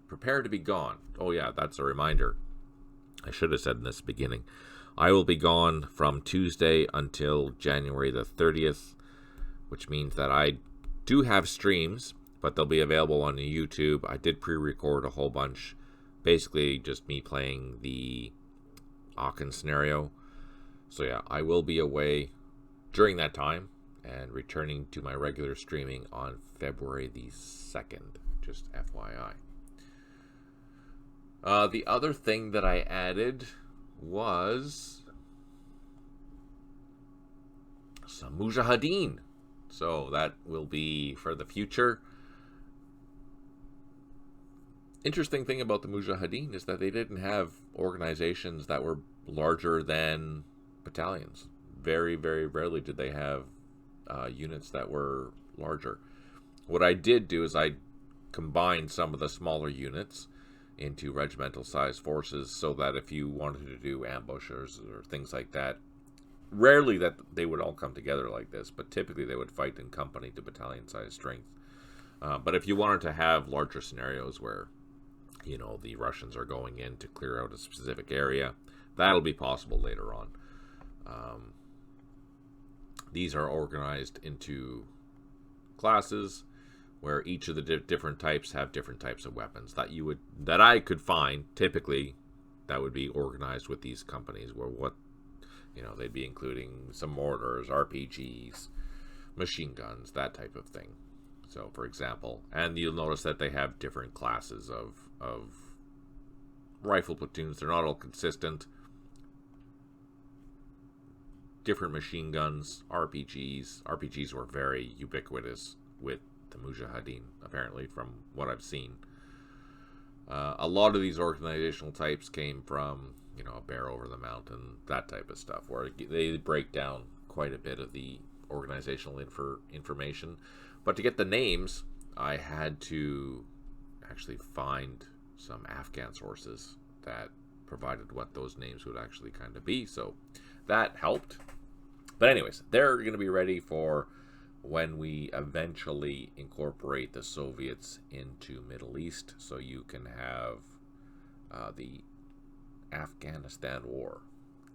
S1: prepare to be gone. Oh yeah, that's a reminder. I should have said this at the beginning. I will be gone from Tuesday until January the 30th, which means that I do have streams, but they'll be available on YouTube. I did pre-record a whole bunch, basically just me playing the Aachen scenario. So yeah, I will be away during that time and returning to my regular streaming on February the 2nd, just FYI. The other thing that I added was some Mujahideen. So that will be for the future. Interesting thing about the Mujahideen is that they didn't have organizations that were larger than battalions. Very, very rarely did they have units that were larger. What I did do is I combined some of the smaller units into regimental sized forces so that if you wanted to do ambushes or things like that, rarely that they would all come together like this, but typically they would fight in company to battalion size strength. But if you wanted to have larger scenarios where, you know, the Russians are going in to clear out a specific area, that'll be possible later on. These are organized into classes where each of the different types have different types of weapons that I could find. Typically, that would be organized with these companies where they'd be including some mortars, RPGs, machine guns, that type of thing. So, for example, and you'll notice that they have different classes of rifle platoons. They're not all consistent. Different machine guns, RPGs. RPGs were very ubiquitous with the Mujahideen, apparently, from what I've seen. A lot of these organizational types came from, a bear over the mountain, that type of stuff, where they break down quite a bit of the organizational information. But to get the names, I had to actually find some Afghan sources that provided what those names would actually kind of be. So that helped. But anyways, they're going to be ready for when we eventually incorporate the Soviets into Middle East, so you can have the Afghanistan War.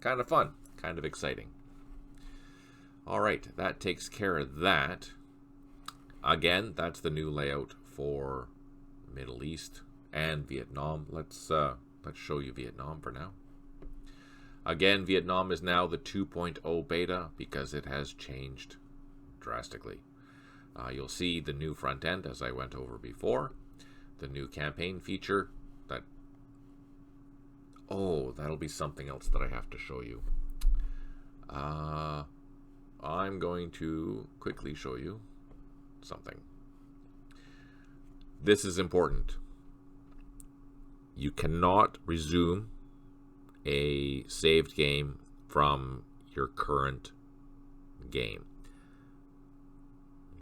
S1: Kind of fun, kind of exciting. All right, that takes care of that. Again, that's the new layout for Middle East and Vietnam. Let's show you Vietnam for now. Again, Vietnam is now the 2.0 beta because it has changed drastically. You'll see the new front end as I went over before. The new campaign feature. That'll be something else that I have to show you. I'm going to quickly show you something. This is important. You cannot resume a saved game from your current game.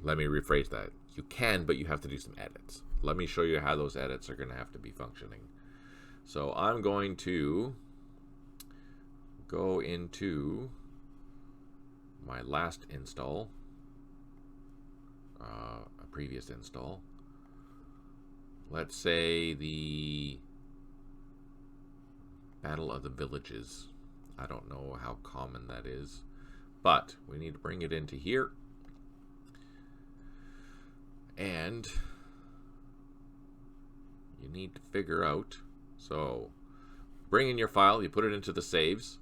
S1: Let me rephrase that. You can, but you have to do some edits. Let me show you how those edits are going to have to be functioning. So I'm going to go into my last install, a previous install. Let's say the Battle of the Villages. I don't know how common that is, but we need to bring it into here. And you need to figure out, so bring in your file, you put it into the saves,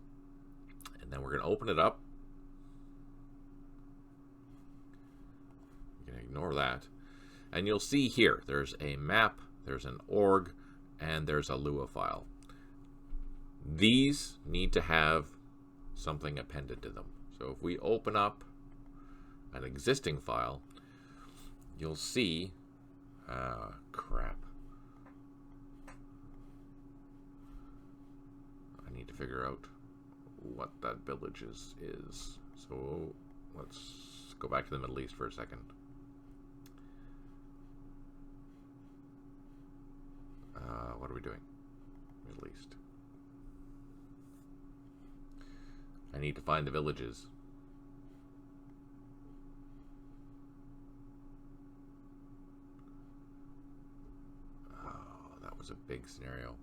S1: and then we're going to open it up. You can ignore that. And you'll see here, there's a map, there's an org, and there's a Lua file. These need to have something appended to them. So if we open up an existing file, you'll see, crap. I need to figure out what that village is. So let's go back to the Middle East for a second. What are we doing? Middle East. I need to find the villages. Oh, that was a big scenario.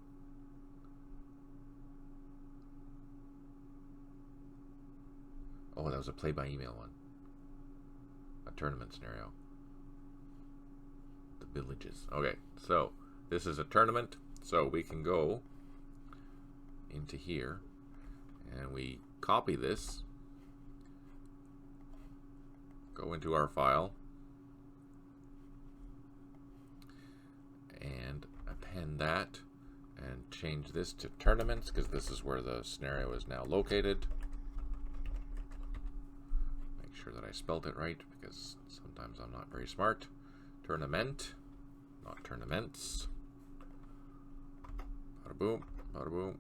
S1: Oh, that was a play-by-email one. A tournament scenario. The villages. Okay, so this is a tournament, so we can go into here and we copy this, go into our file, and append that, and change this to tournaments because this is where the scenario is now located. Make sure that I spelled it right because sometimes I'm not very smart. Tournament, not tournaments. Bada boom, bada boom,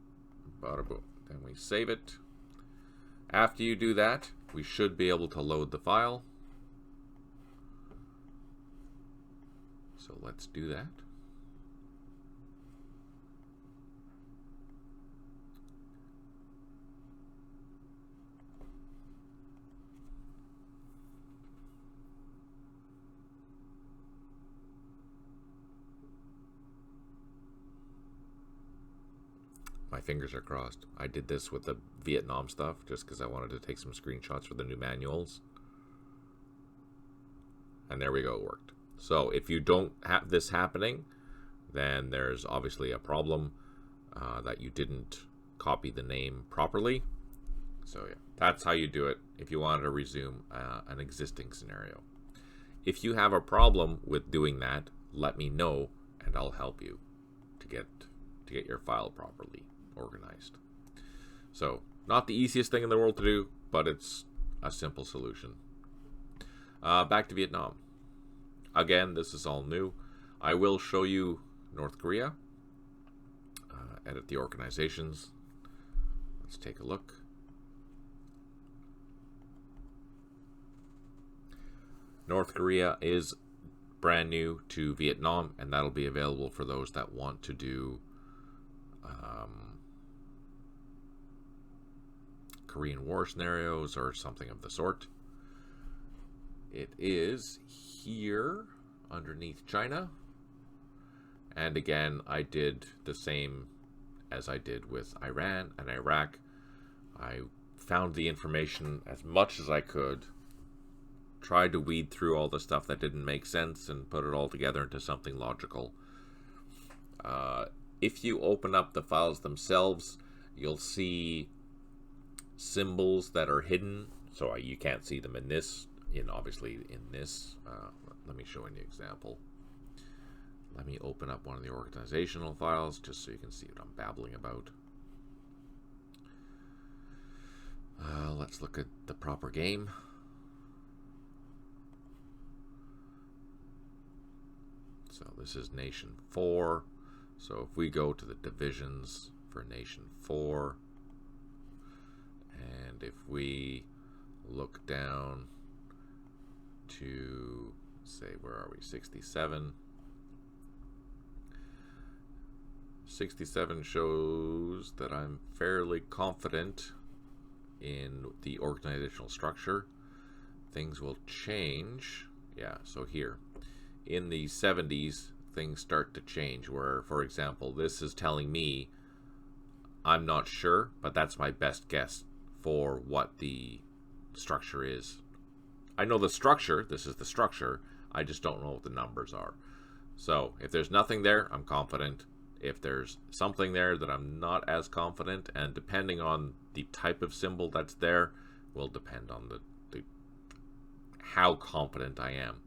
S1: bada boom. Then we save it. After you do that, we should be able to load the file. So let's do that. My fingers are crossed. I did this with the Vietnam stuff just because I wanted to take some screenshots for the new manuals. And there we go, it worked. So if you don't have this happening, then there's obviously a problem that you didn't copy the name properly. So yeah, that's how you do it if you wanted to resume an existing scenario. If you have a problem with doing that, let me know and I'll help you to get your file properly organized. So not the easiest thing in the world to do, but it's a simple solution. Back to Vietnam. Again, this is all new. I will show you North Korea. Edit the organizations. Let's take a look. North Korea is brand new to Vietnam, and that'll be available for those that want to do Korean War scenarios or something of the sort. It is here underneath China. And again, I did the same as I did with Iran and Iraq. I found the information as much as I could, tried to weed through all the stuff that didn't make sense and put it all together into something logical. If you open up the files themselves, you'll see symbols that are hidden, so you can't see them in this. Obviously in this. Let me show you an example. Let me open up one of the organizational files just so you can see what I'm babbling about. Let's look at the proper game. So this is Nation 4. So if we go to the divisions for Nation 4, and if we look down to, say, where are we, 67. 67 shows that I'm fairly confident in the organizational structure. Things will change. Yeah, so here. In the 70s, things start to change where, for example, this is telling me I'm not sure, but that's my best guess for what the structure is. I know the structure, this is the structure, I just don't know what the numbers are. So if there's nothing there, I'm confident. If there's something there that I'm not as confident, and depending on the type of symbol that's there, will depend on the how confident I am.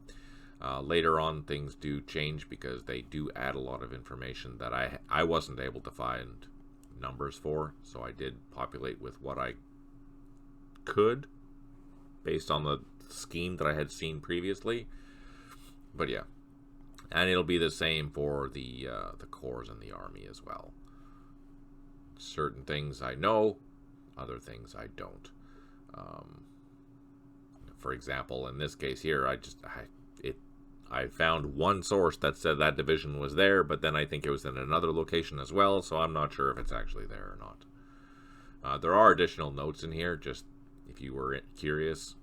S1: Later on, things do change because they do add a lot of information that I wasn't able to find numbers for, so I did populate with what I could based on the scheme that I had seen previously. But yeah, and it'll be the same for the corps and the army as well. Certain things I know, other things I don't. For example, in this case here, I found one source that said that division was there, but then I think it was in another location as well, so I'm not sure if it's actually there or not. There are additional notes in here, just if you were curious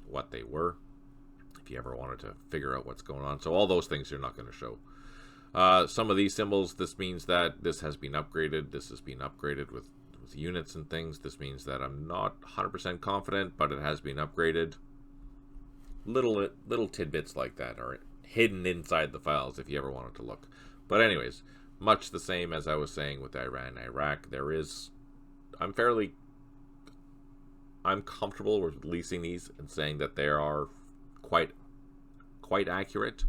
S1: what they were, if you ever wanted to figure out what's going on. So all those things you're not going to show. Some of these symbols, this means that this has been upgraded. This has been upgraded with units and things. This means that I'm not 100% confident, but it has been upgraded. Little tidbits like that are hidden inside the files if you ever wanted to look. But anyways, much the same as I was saying with Iran and Iraq, I'm comfortable with releasing these and saying that they are quite accurate.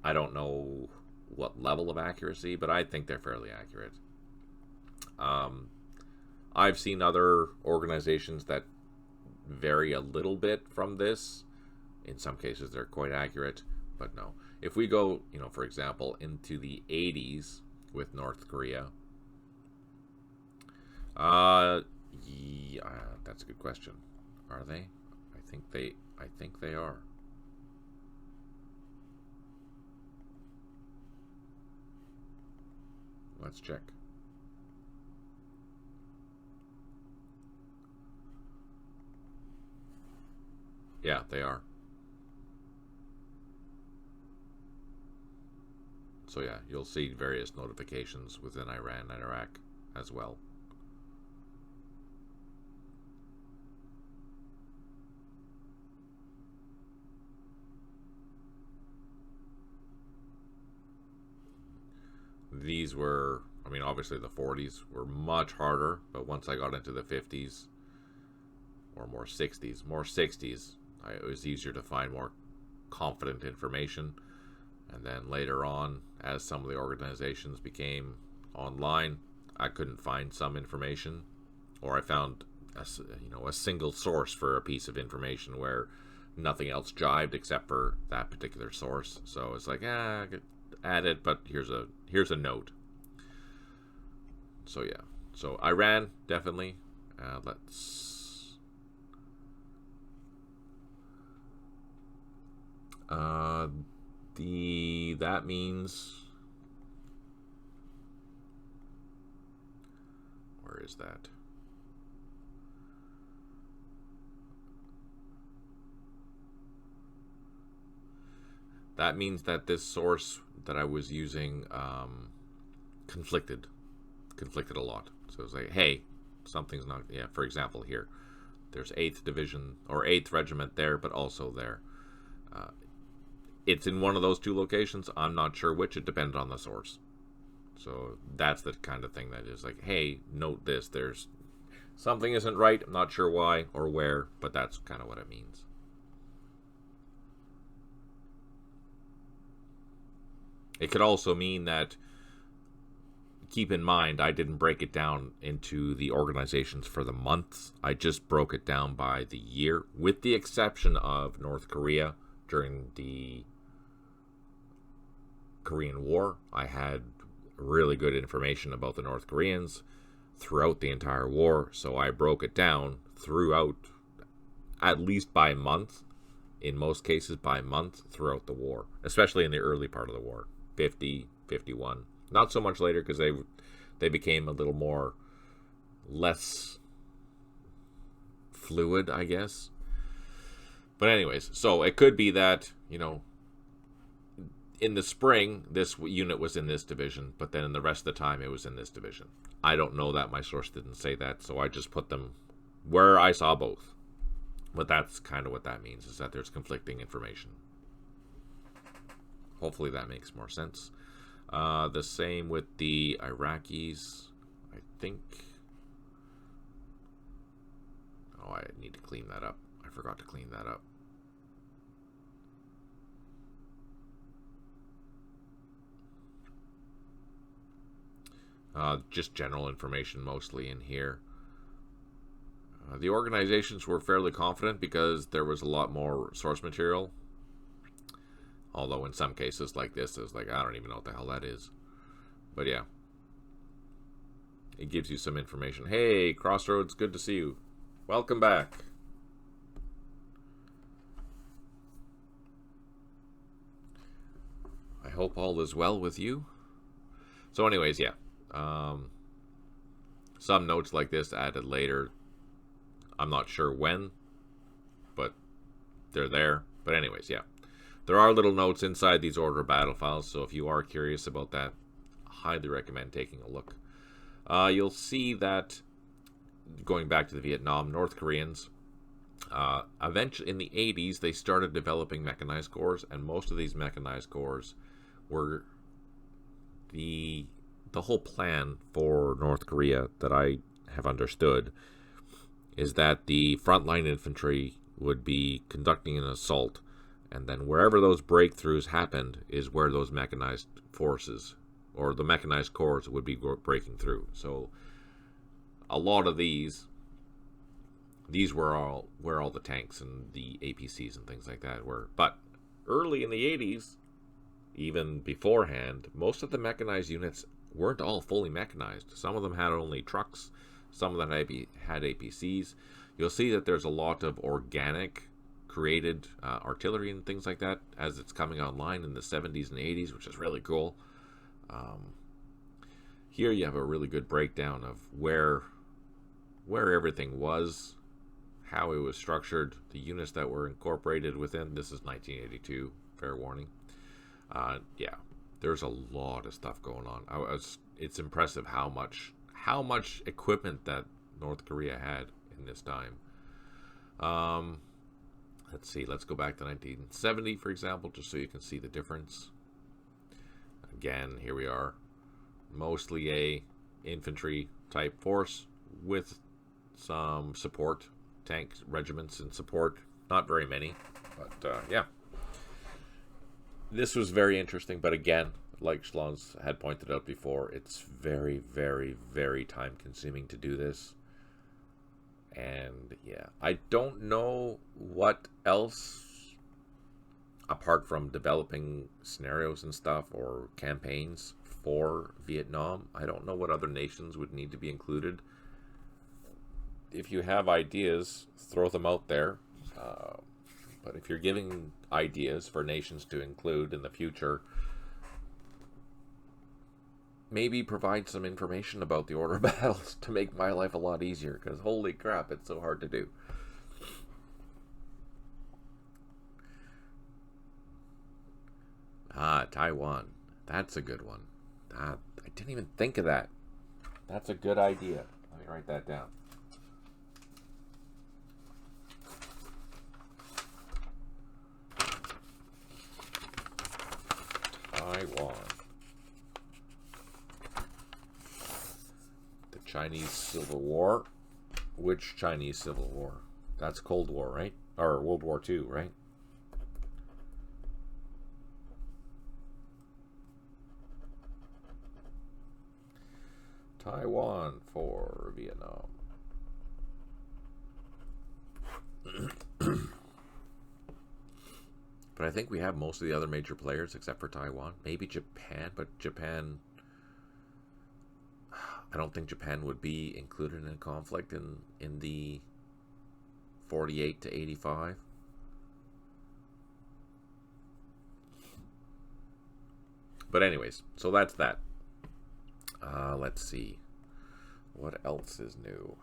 S1: I don't know what level of accuracy, but I think they're fairly accurate. I've seen other organizations that vary a little bit from this. In some cases they're quite accurate, but no. If we go, for example, into the 80s with North Korea, yeah, that's a good question. Are they? I think they are. Let's check. Yeah, they are. So yeah, you'll see various notifications within Iran and Iraq as well. These were, obviously the 40s were much harder, but once I got into the 50s, or more 60s, it was easier to find more confident information. And then later on, as some of the organizations became online, I couldn't find some information, or I found a single source for a piece of information where nothing else jived except for that particular source. So it's like, I could add it, but here's a note. So yeah, so Iran definitely. That means, where is that? that means that this source that I was using conflicted a lot. So it's like, hey, something's not, yeah, for example, here, there's 8th Division or 8th Regiment there, but also there. It's in one of those two locations. I'm not sure which. It depends on the source. So that's the kind of thing that is like, hey, note this. There's something isn't right. I'm not sure why or where, but that's kind of what it means. It could also mean that, keep in mind, I didn't break it down into the organizations for the months. I just broke it down by the year, with the exception of North Korea during the Korean War. I had really good information about the North Koreans throughout the entire war, so I broke it down throughout, at least by month, in most cases by month throughout the war, especially in the early part of the war, 50, 51. Not so much later, because they became a little more less fluid, I guess. But anyways, so it could be that, in the spring, this unit was in this division, but then in the rest of the time, it was in this division. I don't know that. My source didn't say that, so I just put them where I saw both. But that's kind of what that means, is that there's conflicting information. Hopefully that makes more sense. The same with the Iraqis, I think. Oh, I need to clean that up. I forgot to clean that up. Just general information mostly in here. The organizations were fairly confident because there was a lot more source material. Although in some cases like this, it's like, I don't even know what the hell that is. But yeah. It gives you some information. Hey, Crossroads, good to see you. Welcome back. I hope all is well with you. So anyways, yeah. Some notes like this added later. I'm not sure when, but they're there. But anyways, yeah. There are little notes inside these order of battle files, so if you are curious about that, I highly recommend taking a look. You'll see that, going back to the Vietnam, North Koreans, eventually in the 80s, they started developing mechanized corps, and most of these mechanized corps were the whole plan for North Korea that I have understood is that the frontline infantry would be conducting an assault, and then wherever those breakthroughs happened is where those mechanized forces or the mechanized corps would be breaking through. So a lot of these were where all the tanks and the APCs and things like that were. But early in the 80s, even beforehand, most of the mechanized units weren't all fully mechanized. Some of them had only trucks. Some of them had APCs. You'll see that there's a lot of organic created artillery and things like that as it's coming online in the 70s and 80s, which is really cool. Here you have a really good breakdown of where everything was, how it was structured, the units that were incorporated within. This is 1982, fair warning. Yeah, there's a lot of stuff going on. It's impressive how much equipment that North Korea had in this time. Let's see, let's go back to 1970, for example, just so you can see the difference. Again, here we are. Mostly a infantry type force with some support, tank regiments and support. Not very many, but yeah. This was very interesting, but again, like Schlons had pointed out before, it's very, very, very time consuming to do this. And yeah, I don't know what else, apart from developing scenarios and stuff or campaigns for Vietnam, I don't know what other nations would need to be included. If you have ideas, throw them out there. But if you're giving ideas for nations to include in the future, maybe provide some information about the order of battles to make my life a lot easier, because holy crap, it's so hard to do. Taiwan. That's a good one. I didn't even think of that. That's a good idea. Let me write that down. Taiwan. The Chinese Civil War. Which Chinese Civil War? That's Cold War, right? Or World War II, right? Taiwan for Vietnam. But I think we have most of the other major players except for Taiwan. Maybe Japan, but Japan... I don't think Japan would be included in a conflict in the 48 to 85. But anyways, so that's that. Let's see. What else is new?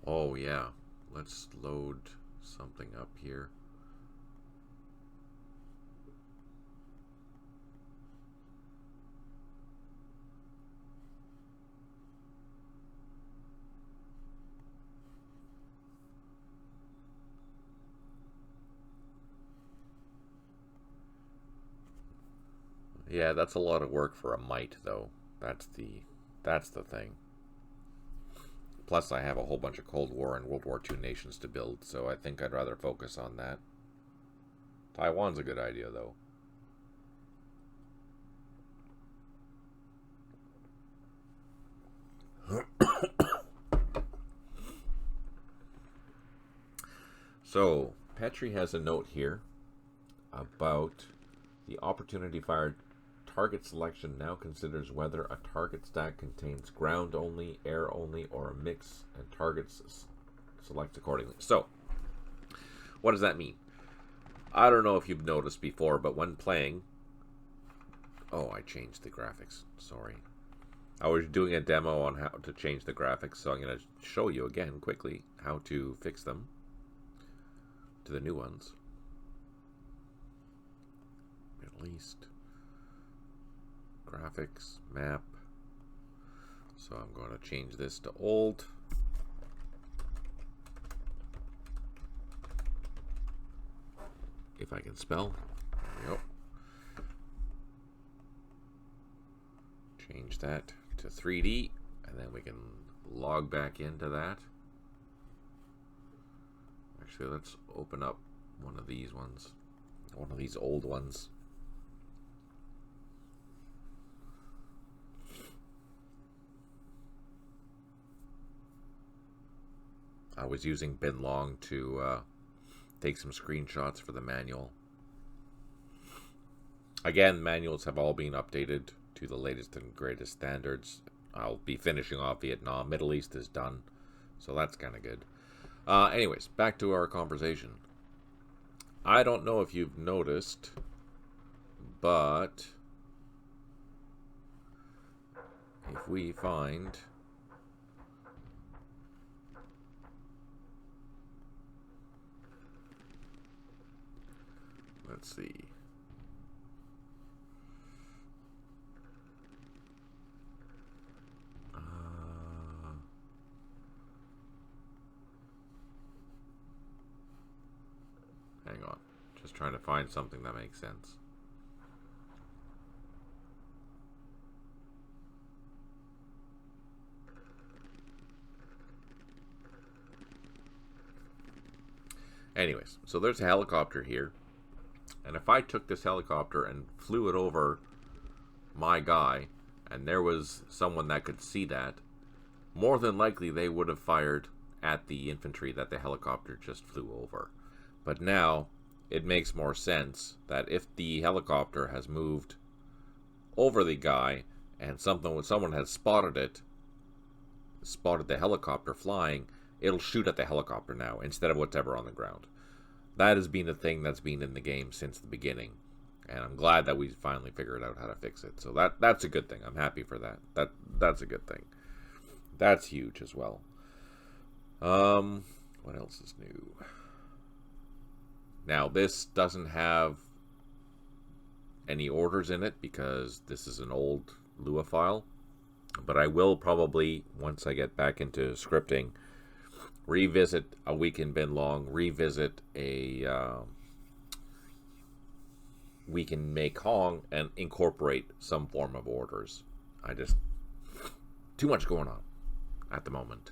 S1: Oh, yeah. Let's load something up here. Yeah, that's a lot of work for a mite, though. That's the thing. Plus, I have a whole bunch of Cold War and World War II nations to build, so I think I'd rather focus on that. Taiwan's a good idea, though. So, Petri has a note here about the opportunity fire target selection now considers whether a target stack contains ground only, air only, or a mix, and targets select accordingly. So, what does that mean? I don't know if you've noticed before, but when playing... Oh, I changed the graphics. Sorry. I was doing a demo on how to change the graphics, so I'm going to show you again quickly how to fix them to the new ones. Middle East. Graphics, map. So I'm going to change this to old. If I can spell. There we go. Change that to 3D, and then we can log back into that. Actually, let's open up one of these ones. One of these old ones. I was using bin long to take some screenshots for the manual. Again, manuals have all been updated to the latest and greatest standards. I'll be finishing off Vietnam. Middle East is done, so that's kind of good. Anyways, back to our conversation. I don't know if you've noticed, but if we find... Let's see. Hang on. Just trying to find something that makes sense. Anyways, so there's a helicopter here. And if I took this helicopter and flew it over my guy, and there was someone that could see that, more than likely they would have fired at the infantry that the helicopter just flew over. But now, it makes more sense that if the helicopter has moved over the guy, and someone has spotted the helicopter flying, it'll shoot at the helicopter now instead of whatever on the ground. That has been a thing that's been in the game since the beginning, and I'm glad that we finally figured out how to fix it. So that's a good thing. I'm happy for that. That's a good thing. That's huge as well. What else is new? Now this doesn't have any orders in it because this is an old Lua file, but I will probably, once I get back into scripting, revisit a week in bin long, revisit a week in make Hong, and incorporate some form of orders. Too much going on at the moment.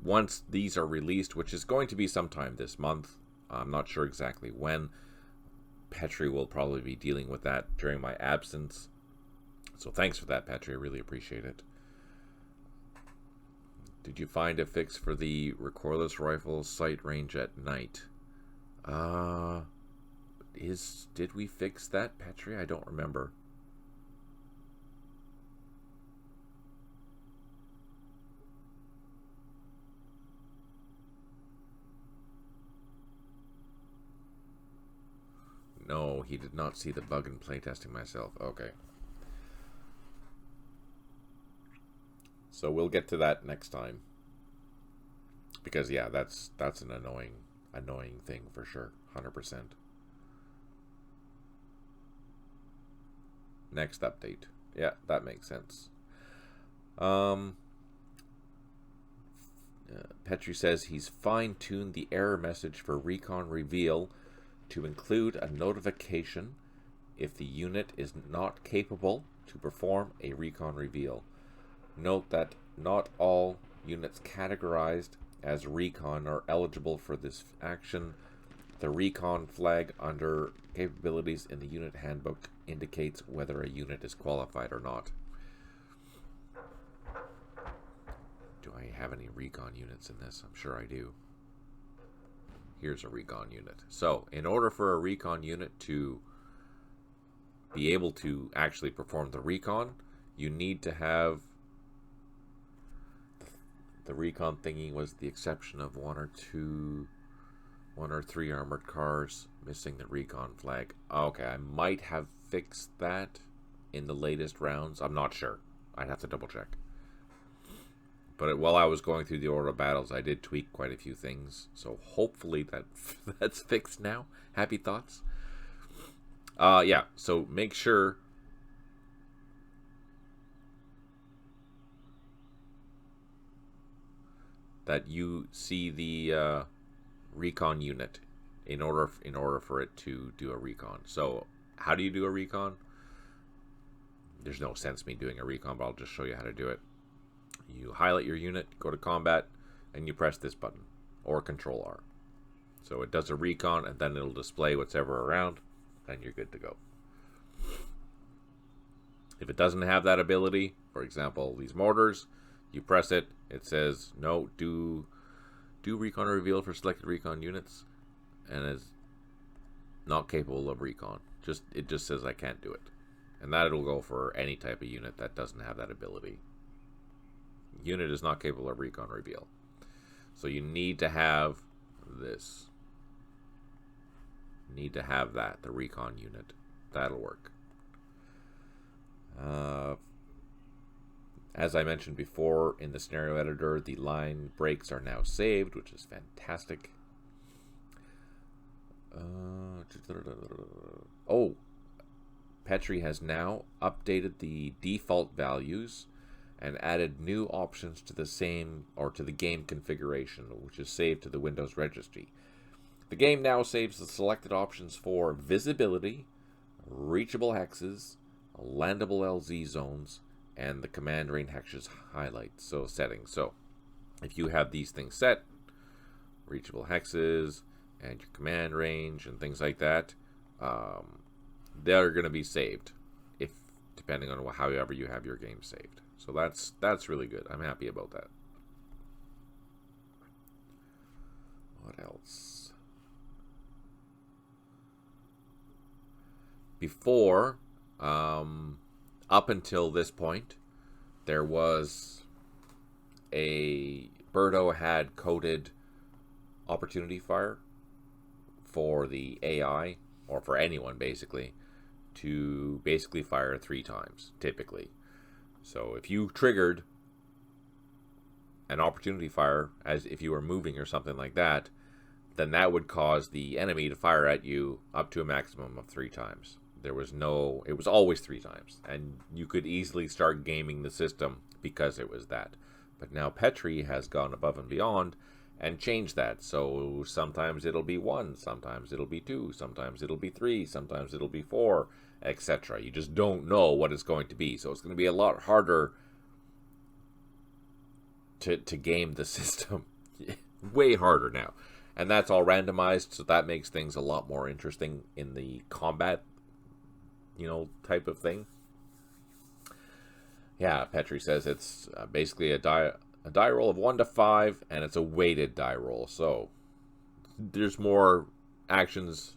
S1: Once these are released, which is going to be sometime this month, I'm not sure exactly when. Petri will probably be dealing with that during my absence. So thanks for that, Petri. I really appreciate it. Did you find a fix for the recoilless rifle sight range at night? Did we fix that, Petri? I don't remember. No, he did not see the bug in playtesting myself. Okay. So we'll get to that next time. Because yeah, that's an annoying thing for sure. 100%. Next update. Yeah, that makes sense. Petri says he's fine-tuned the error message for recon reveal to include a notification if the unit is not capable to perform a recon reveal. Note that not all units categorized as recon are eligible for this action. The recon flag under capabilities in the unit handbook indicates whether a unit is qualified or not. Do I have any recon units in this? I'm sure I do. Here's a recon unit. So, in order for a recon unit to be able to actually perform the recon, you need to have the recon thingy was the exception of one or three armored cars missing the recon flag. Okay, I might have fixed that in the latest rounds. I'm not sure. I'd have to double check. But while I was going through the order of battles, I did tweak quite a few things. So hopefully that's fixed now. Happy thoughts. Yeah, so make sure that you see the recon unit in order for it to do a recon. So how do you do a recon? There's no sense me doing a recon, but I'll just show you how to do it. You highlight your unit, go to combat, and you press this button or Control R. So it does a recon, and then it'll display whatever around, and you're good to go. If it doesn't have that ability, for example, these mortars, you press it, it says no, do recon reveal for selected recon units, and is not capable of recon. It just says I can't do it, and that'll go for any type of unit that doesn't have that ability. Unit is not capable of recon reveal, so you need to have this. You need to have that, the recon unit. That'll work. As I mentioned before, in the scenario editor, the line breaks are now saved, which is fantastic. Oh, Petri has now updated the default values and added new options to the game configuration, which is saved to the Windows registry. The game now saves the selected options for visibility, reachable hexes, landable LZ zones, and the command range hexes highlights, so settings. So if you have these things set, reachable hexes and your command range and things like that, they're going to be saved depending on however you have your game saved. So that's really good. I'm happy about that. What else? Before, up until this point, there was a Birdo had coded opportunity fire for the AI, or for anyone basically, to basically fire 3 times, typically. So if you triggered an opportunity fire as if you were moving or something like that, then that would cause the enemy to fire at you up to a maximum of 3 times. There was no, it was always 3 times, and you could easily start gaming the system because it was that. But now Petri has gone above and beyond and changed that. So sometimes it'll be 1, sometimes it'll be 2, sometimes it'll be 3, sometimes it'll be 4, etc. You just don't know what it's going to be. So it's going to be a lot harder to game the system. Way harder now. And that's all randomized, so that makes things a lot more interesting in the combat, type of thing. Yeah, Petri says it's basically a die roll of 1 to 5, and it's a weighted die roll. So there's more actions.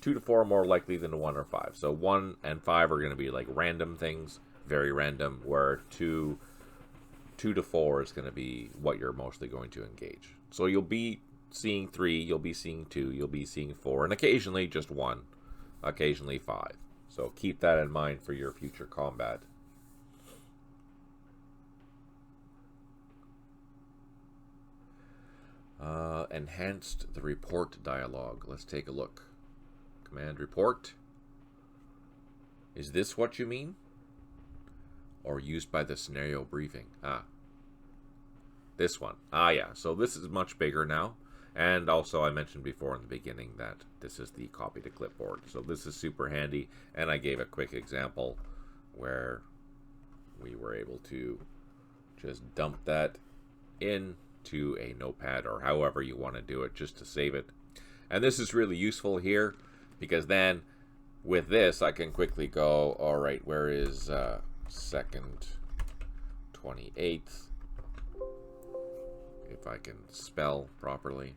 S1: 2 to 4 are more likely than 1 or 5. So 1 and 5 are going to be like random things, very random, where 2 to 4 is going to be what you're mostly going to engage. So you'll be seeing 3, you'll be seeing 2, you'll be seeing 4, and occasionally just 1, occasionally 5. So keep that in mind for your future combat. Enhanced the report dialogue. Let's take a look. Command report. Is this what you mean? Or used by the scenario briefing? This one. Yeah. So this is much bigger now. And also I mentioned before in the beginning that this is the copy to clipboard. So this is super handy. And I gave a quick example where we were able to just dump that into a notepad, or however you want to do it, just to save it. And this is really useful here because then with this I can quickly go, all right, where is 2nd 28th, if I can spell properly.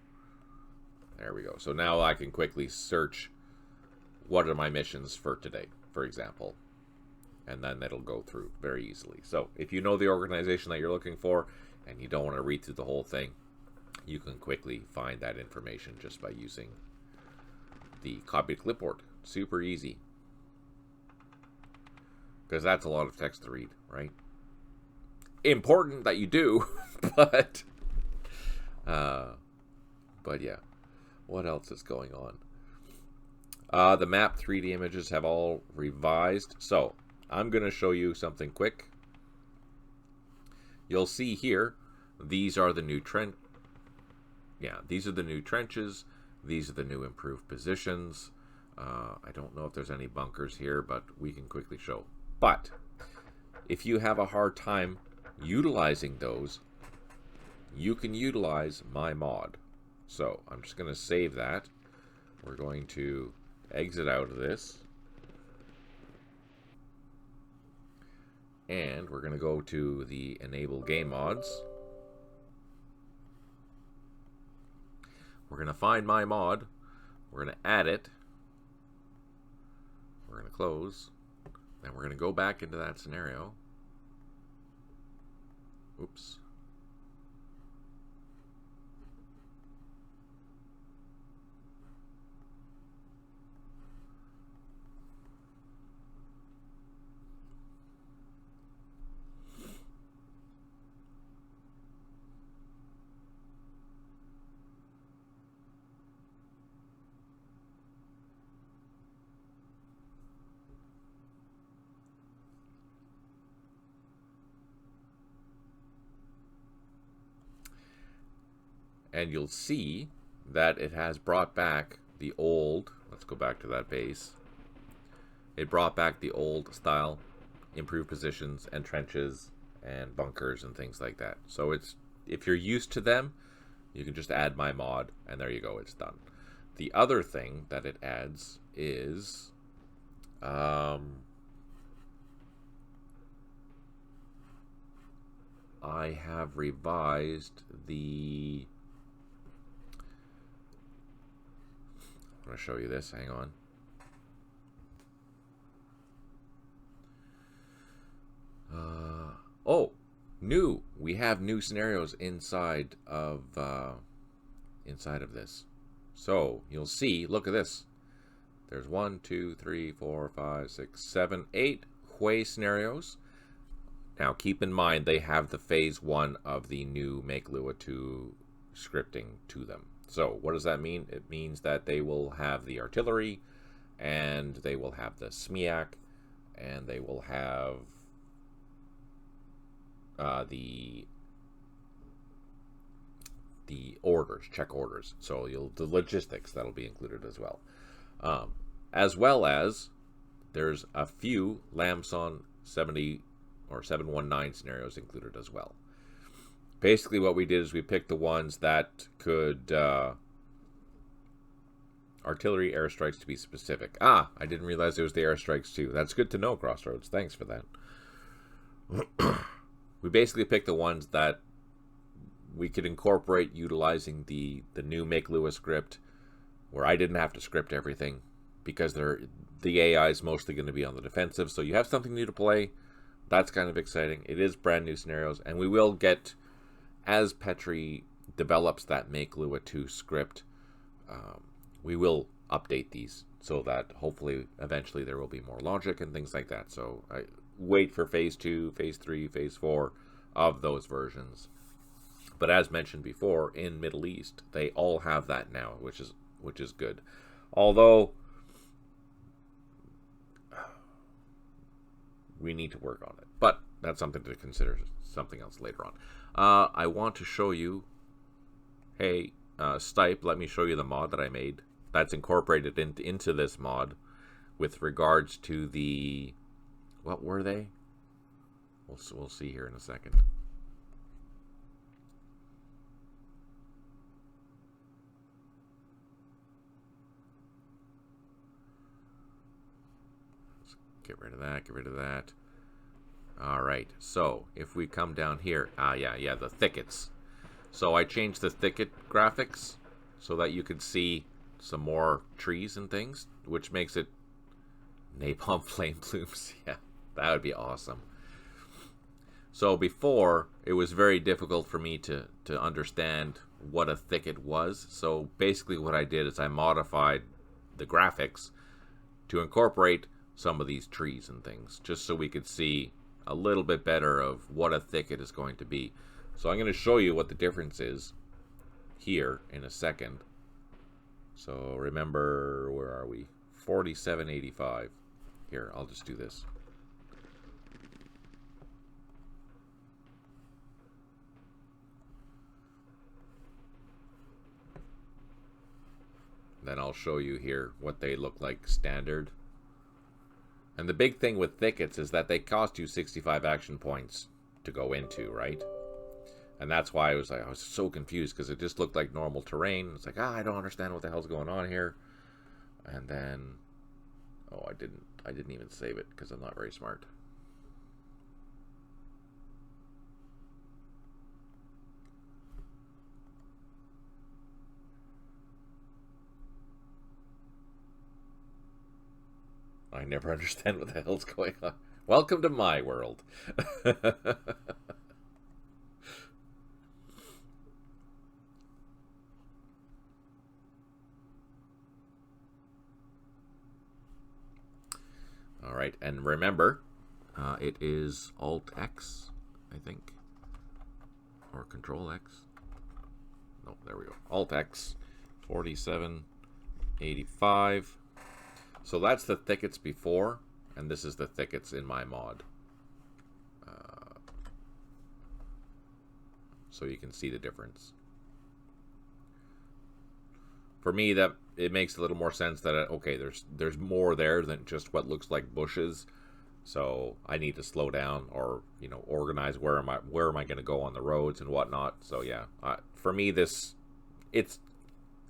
S1: There we go. So now I can quickly search what are my missions for today, for example, and then it'll go through very easily. So if you know the organization that you're looking for and you don't want to read through the whole thing, you can quickly find that information just by using the copy to clipboard. Super easy. Because that's a lot of text to read, right? Important that you do, but yeah. What else is going on? The map 3D images have all revised. So I'm going to show you something quick. You'll see here, these are the new these are the new trenches. These are the new improved positions. I don't know if there's any bunkers here, but we can quickly show. But if you have a hard time utilizing those, you can utilize my mod. So I'm just going to save that. We're going to exit out of this. And we're going to go to the Enable Game Mods. We're going to find my mod. We're going to add it. We're going to close. Then we're going to go back into that scenario. Oops. And you'll see that it has brought back the old, let's go back to that base. It brought back the old style, improved positions and trenches and bunkers and things like that. So it's, if you're used to them, you can just add my mod and there you go, it's done. The other thing that it adds is I have revised the, I'm going to show you this, hang on. Oh, We have new scenarios inside of this. So you'll see, look at this. There's 1, 2, 3, 4, 5, 6, 7, 8 Hui scenarios. Now keep in mind they have the phase 1 of the new Make Lua 2 scripting to them. So what does that mean? It means that they will have the artillery, and they will have the SMEAC, and they will have the orders, check orders. So the logistics, that'll be included as well. As well as there's a few Lamson 70 or 719 scenarios included as well. Basically what we did is we picked the ones that could artillery airstrikes, to be specific. I didn't realize it was the airstrikes too. That's good to know, Crossroads. Thanks for that. We basically picked the ones that we could incorporate utilizing the new Make Lua script, where I didn't have to script everything, because the AI is mostly going to be on the defensive, so you have something new to play. That's kind of exciting. It is brand new scenarios, and we will get, as Petri develops that Make Lua 2 script, we will update these so that hopefully eventually there will be more logic and things like that. So I wait for phase 2, phase 3, phase 4 of those versions. But as mentioned before, in Middle East, they all have that now, which is good. Although we need to work on it, but that's something to consider, something else later on. I want to show you, hey, Stipe, let me show you the mod that I made that's incorporated into this mod with regards to the, what were they? We'll see here in a second. Get rid of that, get rid of that. All right, so if we come down here, yeah, the thickets. So I changed the thicket graphics so that you could see some more trees and things, which makes it napalm flame plumes. Yeah, that would be awesome. So before, it was very difficult for me to understand what a thicket was. So basically what I did is I modified the graphics to incorporate some of these trees and things, just so we could see a little bit better of what a thicket is going to be. So I'm going to show you what the difference is here in a second. So remember, where are we? 4785. Here, I'll just do this. Then I'll show you here what they look like standard. And the big thing with thickets is that they cost you 65 action points to go into, right? And that's why I was so confused, because it just looked like normal terrain. It's like, I don't understand what the hell's going on here. And then, I didn't even save it because I'm not very smart. I never understand what the hell's going on. Welcome to my world. All right, and remember, it is Alt X, I think, or Control X. No, there we go. Alt X, 4785. So that's the thickets before, and this is the thickets in my mod. So you can see the difference. For me, that it makes a little more sense that okay, there's more there than just what looks like bushes. So I need to slow down, or organize where am I going to go on the roads and whatnot. So yeah, for me it's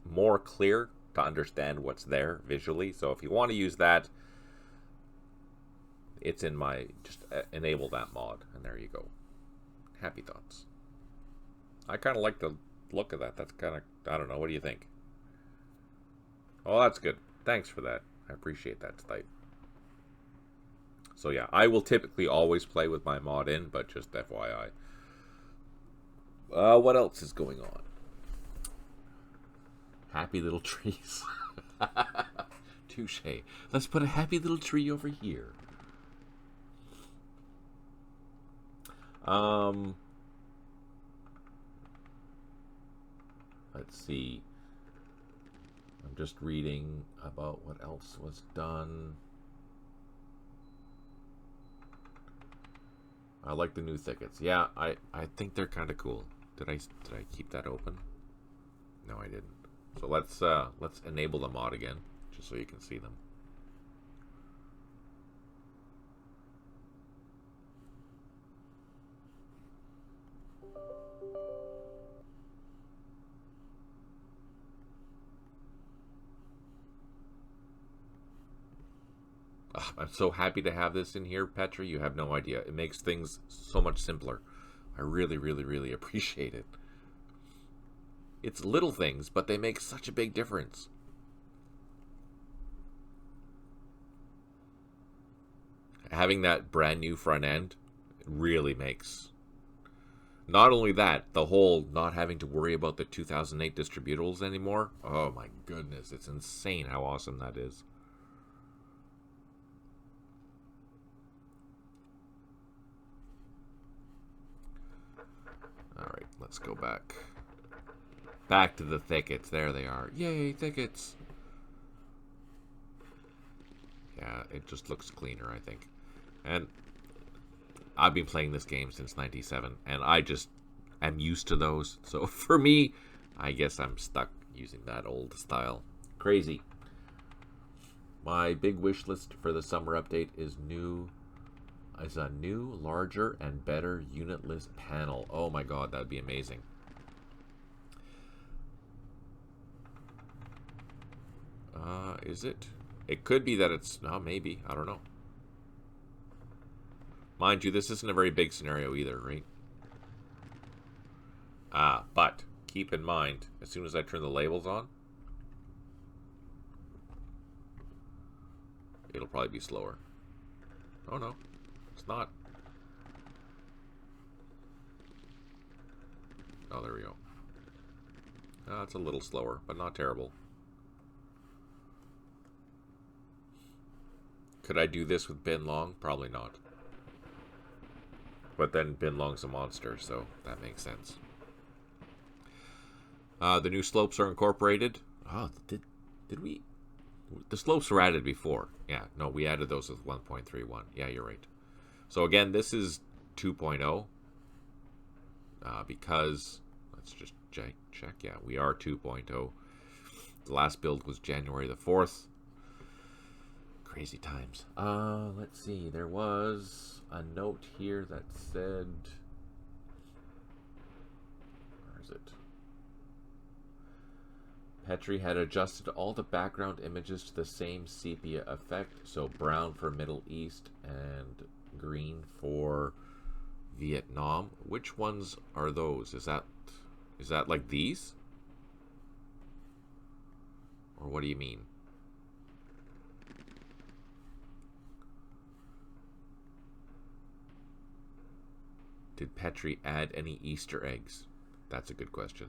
S1: more clear to understand what's there visually. So if you want to use that, it's in my, just enable that mod, and there you go. Happy thoughts. I kind of like the look of that. That's kind of, I don't know, what do you think? Oh, that's good. Thanks for that. I appreciate that, Stipe. So yeah, I will typically always play with my mod in, but just FYI. What else is going on? Happy little trees. Touche. Let's put a happy little tree over here. Let's see. I'm just reading about what else was done. I like the new thickets. Yeah, I think they're kind of cool. Did I keep that open? No, I didn't. So let's enable the mod again, just so you can see them. I'm so happy to have this in here, Petra. You have no idea. It makes things so much simpler. I really, really, really appreciate it. It's little things, but they make such a big difference. Having that brand new front end really makes... Not only that, the whole not having to worry about the 2008 distributables anymore. Oh my goodness, it's insane how awesome that is. Alright, let's go back. Back to the thickets. There they are. Yay, thickets! Yeah, it just looks cleaner, I think. And I've been playing this game since '97, and I just am used to those. So for me, I guess I'm stuck using that old style. Crazy. My big wish list for the summer update is a new, larger, and better unitless panel. Oh my god, that'd be amazing. Is it? It could be that it's... Oh, maybe. I don't know. Mind you, this isn't a very big scenario either, right? But keep in mind, as soon as I turn the labels on, it'll probably be slower. Oh no, it's not. Oh, there we go. It's a little slower, but not terrible. Could I do this with Bin Long? Probably not. But then Bin Long's a monster, so that makes sense. The new slopes are incorporated. Oh, did we? The slopes were added before. Yeah, no, we added those with 1.31. Yeah, you're right. So again, this is 2.0. Because, let's just check. Yeah, we are 2.0. The last build was January the 4th. Crazy times. Let's see. There was a note here that said... Where is it? Petri had adjusted all the background images to the same sepia effect. So brown for Middle East and green for Vietnam. Which ones are those? Is that like these? Or what do you mean? Did Petri add any Easter eggs? That's a good question.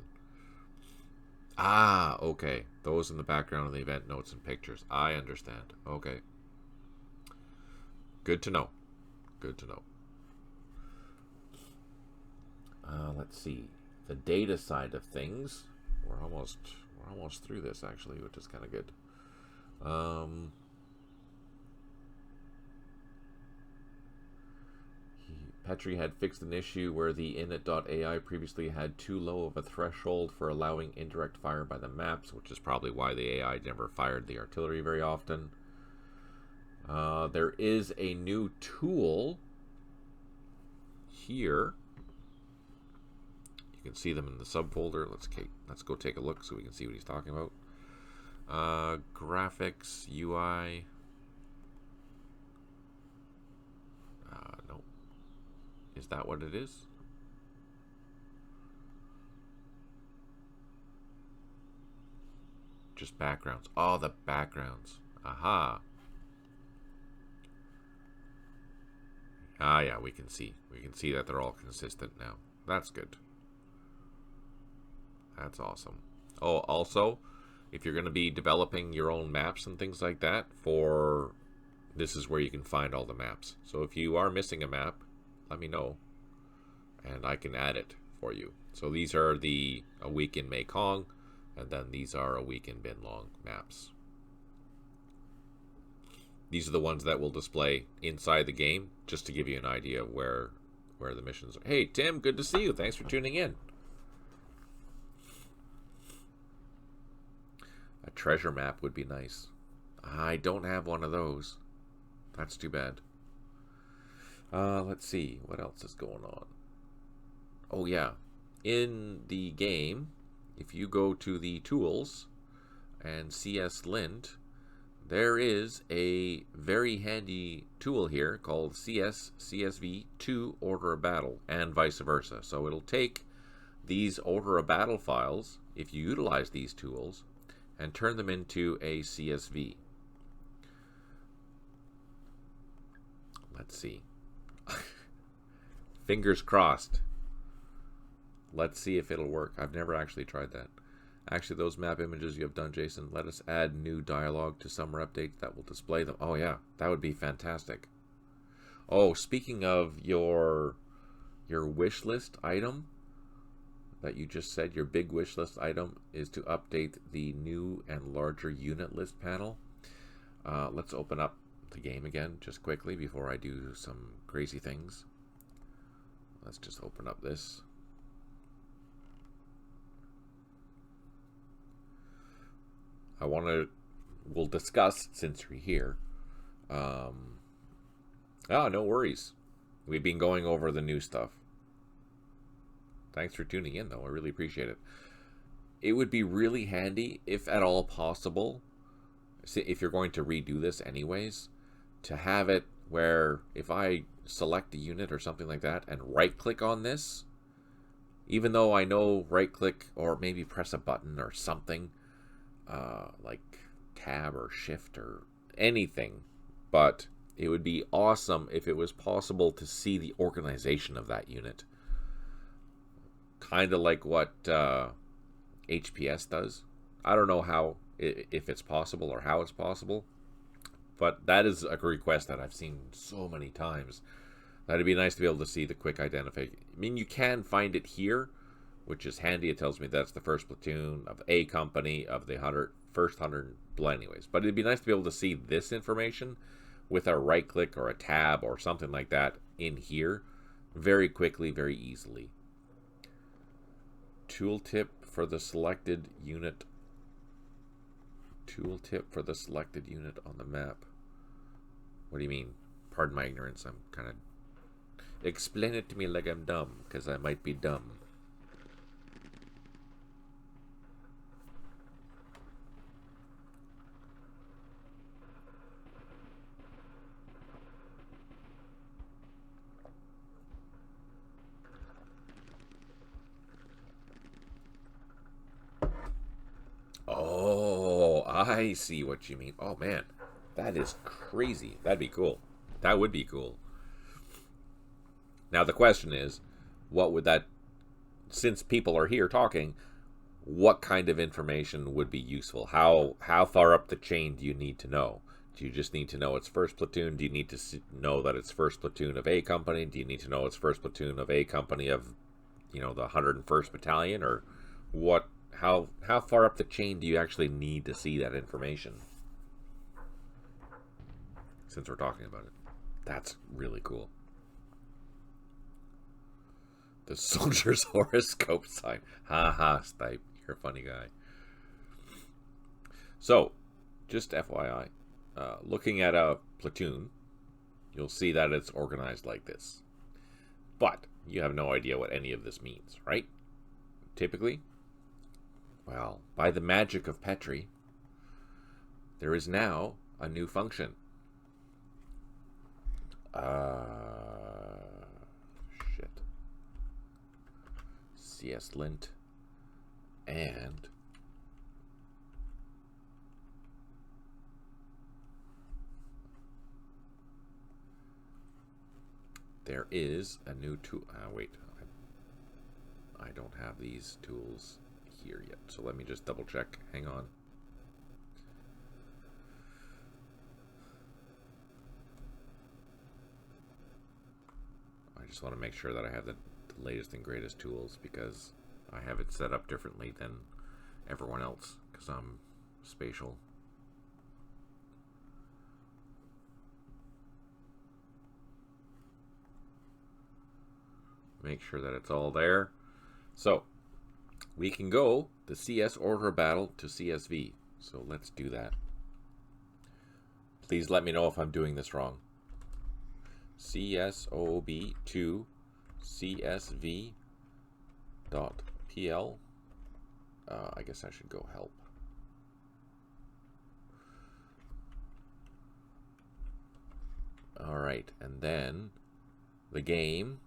S1: Ah, okay. Those in the background of the event notes and pictures. I understand. Okay. Good to know. Good to know. Let's see. The data side of things. We're almost through this actually, which is kind of good. Petri had fixed an issue where the init.ai previously had too low of a threshold for allowing indirect fire by the maps, which is probably why the AI never fired the artillery very often. There is a new tool here. You can see them in the subfolder. Let's go take a look so we can see what he's talking about. Graphics, UI. No. Is that what it is? Just backgrounds. Oh, the backgrounds. Aha. Ah, yeah, we can see. We can see that they're all consistent now. That's good. That's awesome. Oh, also, if you're going to be developing your own maps and things like that, for this is where you can find all the maps. So if you are missing a map, let me know, and I can add it for you. So these are the A Week in Mekong, and then these are A Week in Bin Long maps. These are the ones that will display inside the game, just to give you an idea of where the missions are. Hey, Tim, good to see you. Thanks for tuning in. A treasure map would be nice. I don't have one of those. That's too bad. Let's see. What else is going on? Oh, yeah. In the game, if you go to the tools and CS Lint, there is a very handy tool here called CSV to order a battle, and vice versa. So it'll take these order a battle files, if you utilize these tools, and turn them into a CSV. Let's see. Fingers crossed. Let's see if it'll work. I've never actually tried that. Actually, those map images you have done, Jason, let us add new dialogue to summer updates that will display them. Oh, yeah, that would be fantastic. Oh, speaking of your wish list item that you just said, your big wish list item is to update the new and larger unit list panel. Let's open up the game again just quickly before I do some crazy things. Let's just open up this. We'll discuss, since you're here. No worries. We've been going over the new stuff. Thanks for tuning in, though. I really appreciate it. It would be really handy, if at all possible, if you're going to redo this anyways, to have it where if I select a unit or something like that and right-click on this, even though I know right-click or maybe press a button or something, like tab or shift or anything, but it would be awesome if it was possible to see the organization of that unit, kind of like what HPS does. I don't know how, if it's possible or how it's possible, but that is a request that I've seen so many times that it'd be nice to be able to see the quick identification. I mean, you can find it here, which is handy. It tells me that's the first platoon of a company of the first 100 anyways. But it'd be nice to be able to see this information with a right click or a tab or something like that in here very quickly, very easily. Tooltip for the selected unit. Tooltip for the selected unit on the map. What do you mean? Pardon my ignorance. I'm kind of... Explain it to me like I'm dumb, because I might be dumb. Oh, I see what you mean. Oh, man. That is crazy. That'd be cool. That would be cool. Now, the question is, what would that... Since people are here talking, what kind of information would be useful? How far up the chain do you need to know? Do you just need to know it's first platoon? Do you need to know that it's first platoon of a company? Do you need to know it's first platoon of a company of, the 101st Battalion? Or what? How far up the chain do you actually need to see that information? Since we're talking about it, that's really cool. The soldier's horoscope sign. Ha ha, Stipe. You're a funny guy. So, just FYI, looking at a platoon, you'll see that it's organized like this. But you have no idea what any of this means, right? Typically, well, by the magic of Petri, there is now a new function. Shit. CS Lint and there is a new tool. Wait, I don't have these tools here yet. So let me just double check. Hang on. I just want to make sure that I have the latest and greatest tools, because I have it set up differently than everyone else because I'm spatial. Make sure that it's all there. So we can go the CS order of battle to CSV. So let's do that. Please let me know if I'm doing this wrong. CSOB to CSV dot PL. I guess I should go help. All right, and then the game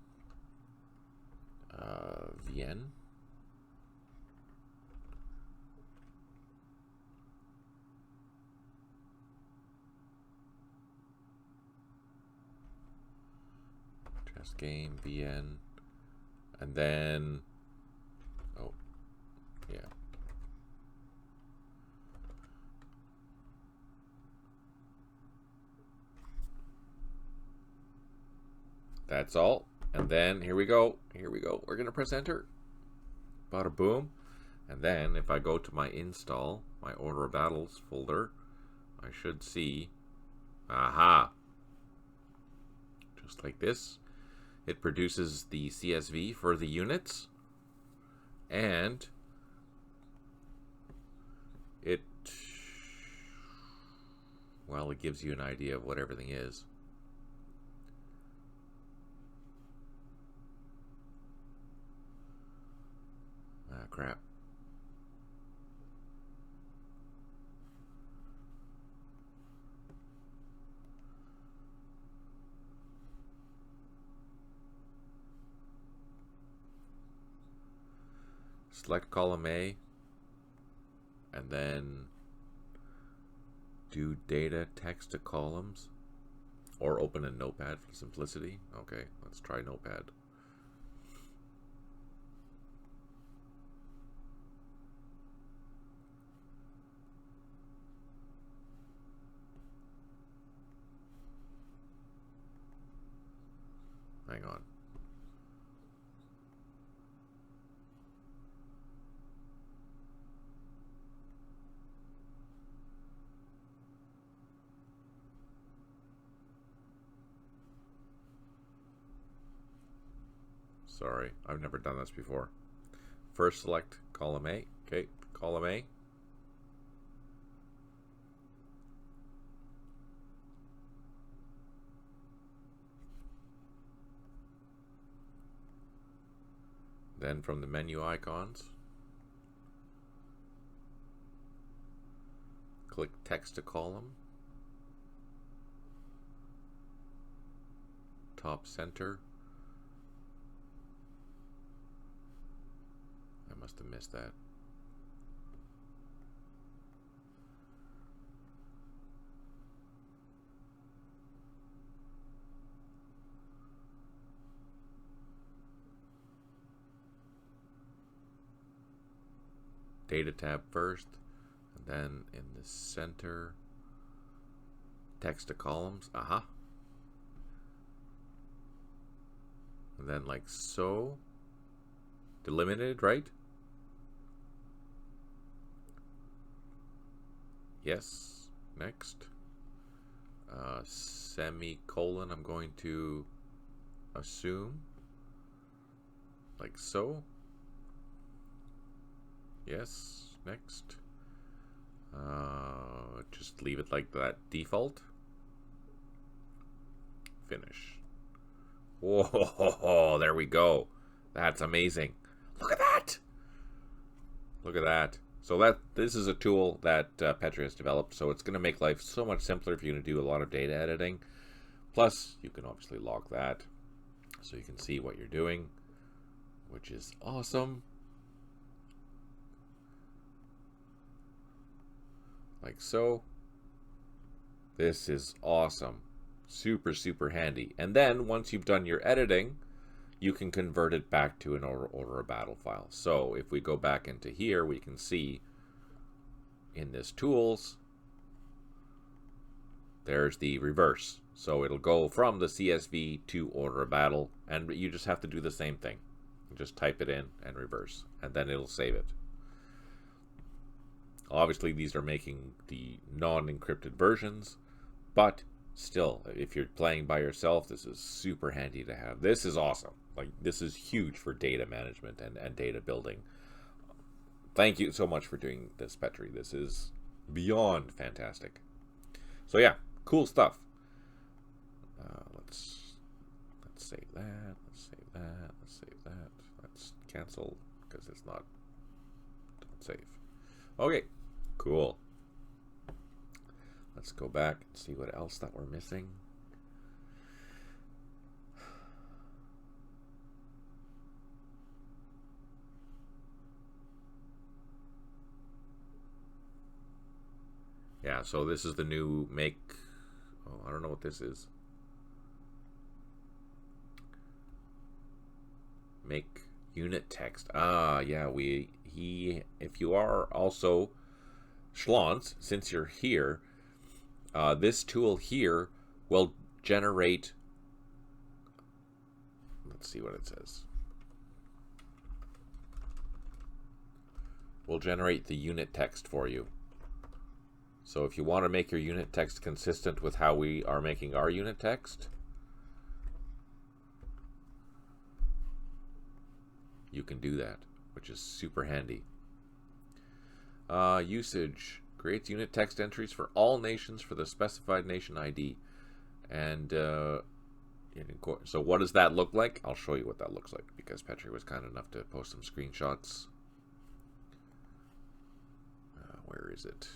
S1: VN. Just game VN, and then oh yeah. That's all. And then here we go. Here we go. We're going to press enter. Bada boom. And then if I go to my install, my order of battles folder, I should see, aha, just like this. It produces the CSV for the units, and it, well, it gives you an idea of what everything is. Ah, crap. Select column A, and then do data text to columns, or open a notepad for simplicity. Okay, let's try notepad. Hang on. Sorry, I've never done this before. First select column A. Okay, column A. Then from the menu icons, click text to column, top center. I must have missed that. Data tab first, and then in the center, text to columns. Aha. And then like so, delimited, right? Yes. Next. Semicolon, I'm going to assume, like so. Yes. Next. Just leave it like that default. Finish. Whoa, there we go. That's amazing. Look at that. Look at that. So this is a tool that Petri has developed, so it's going to make life so much simpler if you're going to do a lot of data editing. Plus, you can obviously log that so you can see what you're doing, which is awesome. Like so. This is awesome. Super, super handy. And then once you've done your editing, you can convert it back to an order of battle file. So if we go back into here, we can see in this tools, there's the reverse. So it'll go from the CSV to order of battle, and you just have to do the same thing. Just type it in and reverse, and then it'll save it. Obviously, these are making the non-encrypted versions, but still, if you're playing by yourself, this is super handy to have. This is awesome. Like, this is huge for data management and data building. Thank you so much for doing this, Petri. This is beyond fantastic. So yeah, cool stuff. Let's save that. Let's save that. Let's save that. Let's cancel because it's not. Don't save. Okay, cool. Let's go back and see what else that we're missing. Yeah, so this is the new make. Oh, I don't know what this is. Make unit text. Ah, yeah, if you are also Schlons, since you're here, this tool here will generate, let's see what it says. Will generate the unit text for you. So if you want to make your unit text consistent with how we are making our unit text, you can do that, which is super handy. Usage creates unit text entries for all nations for the specified nation ID. And so what does that look like? I'll show you what that looks like because Petri was kind enough to post some screenshots. Where is it?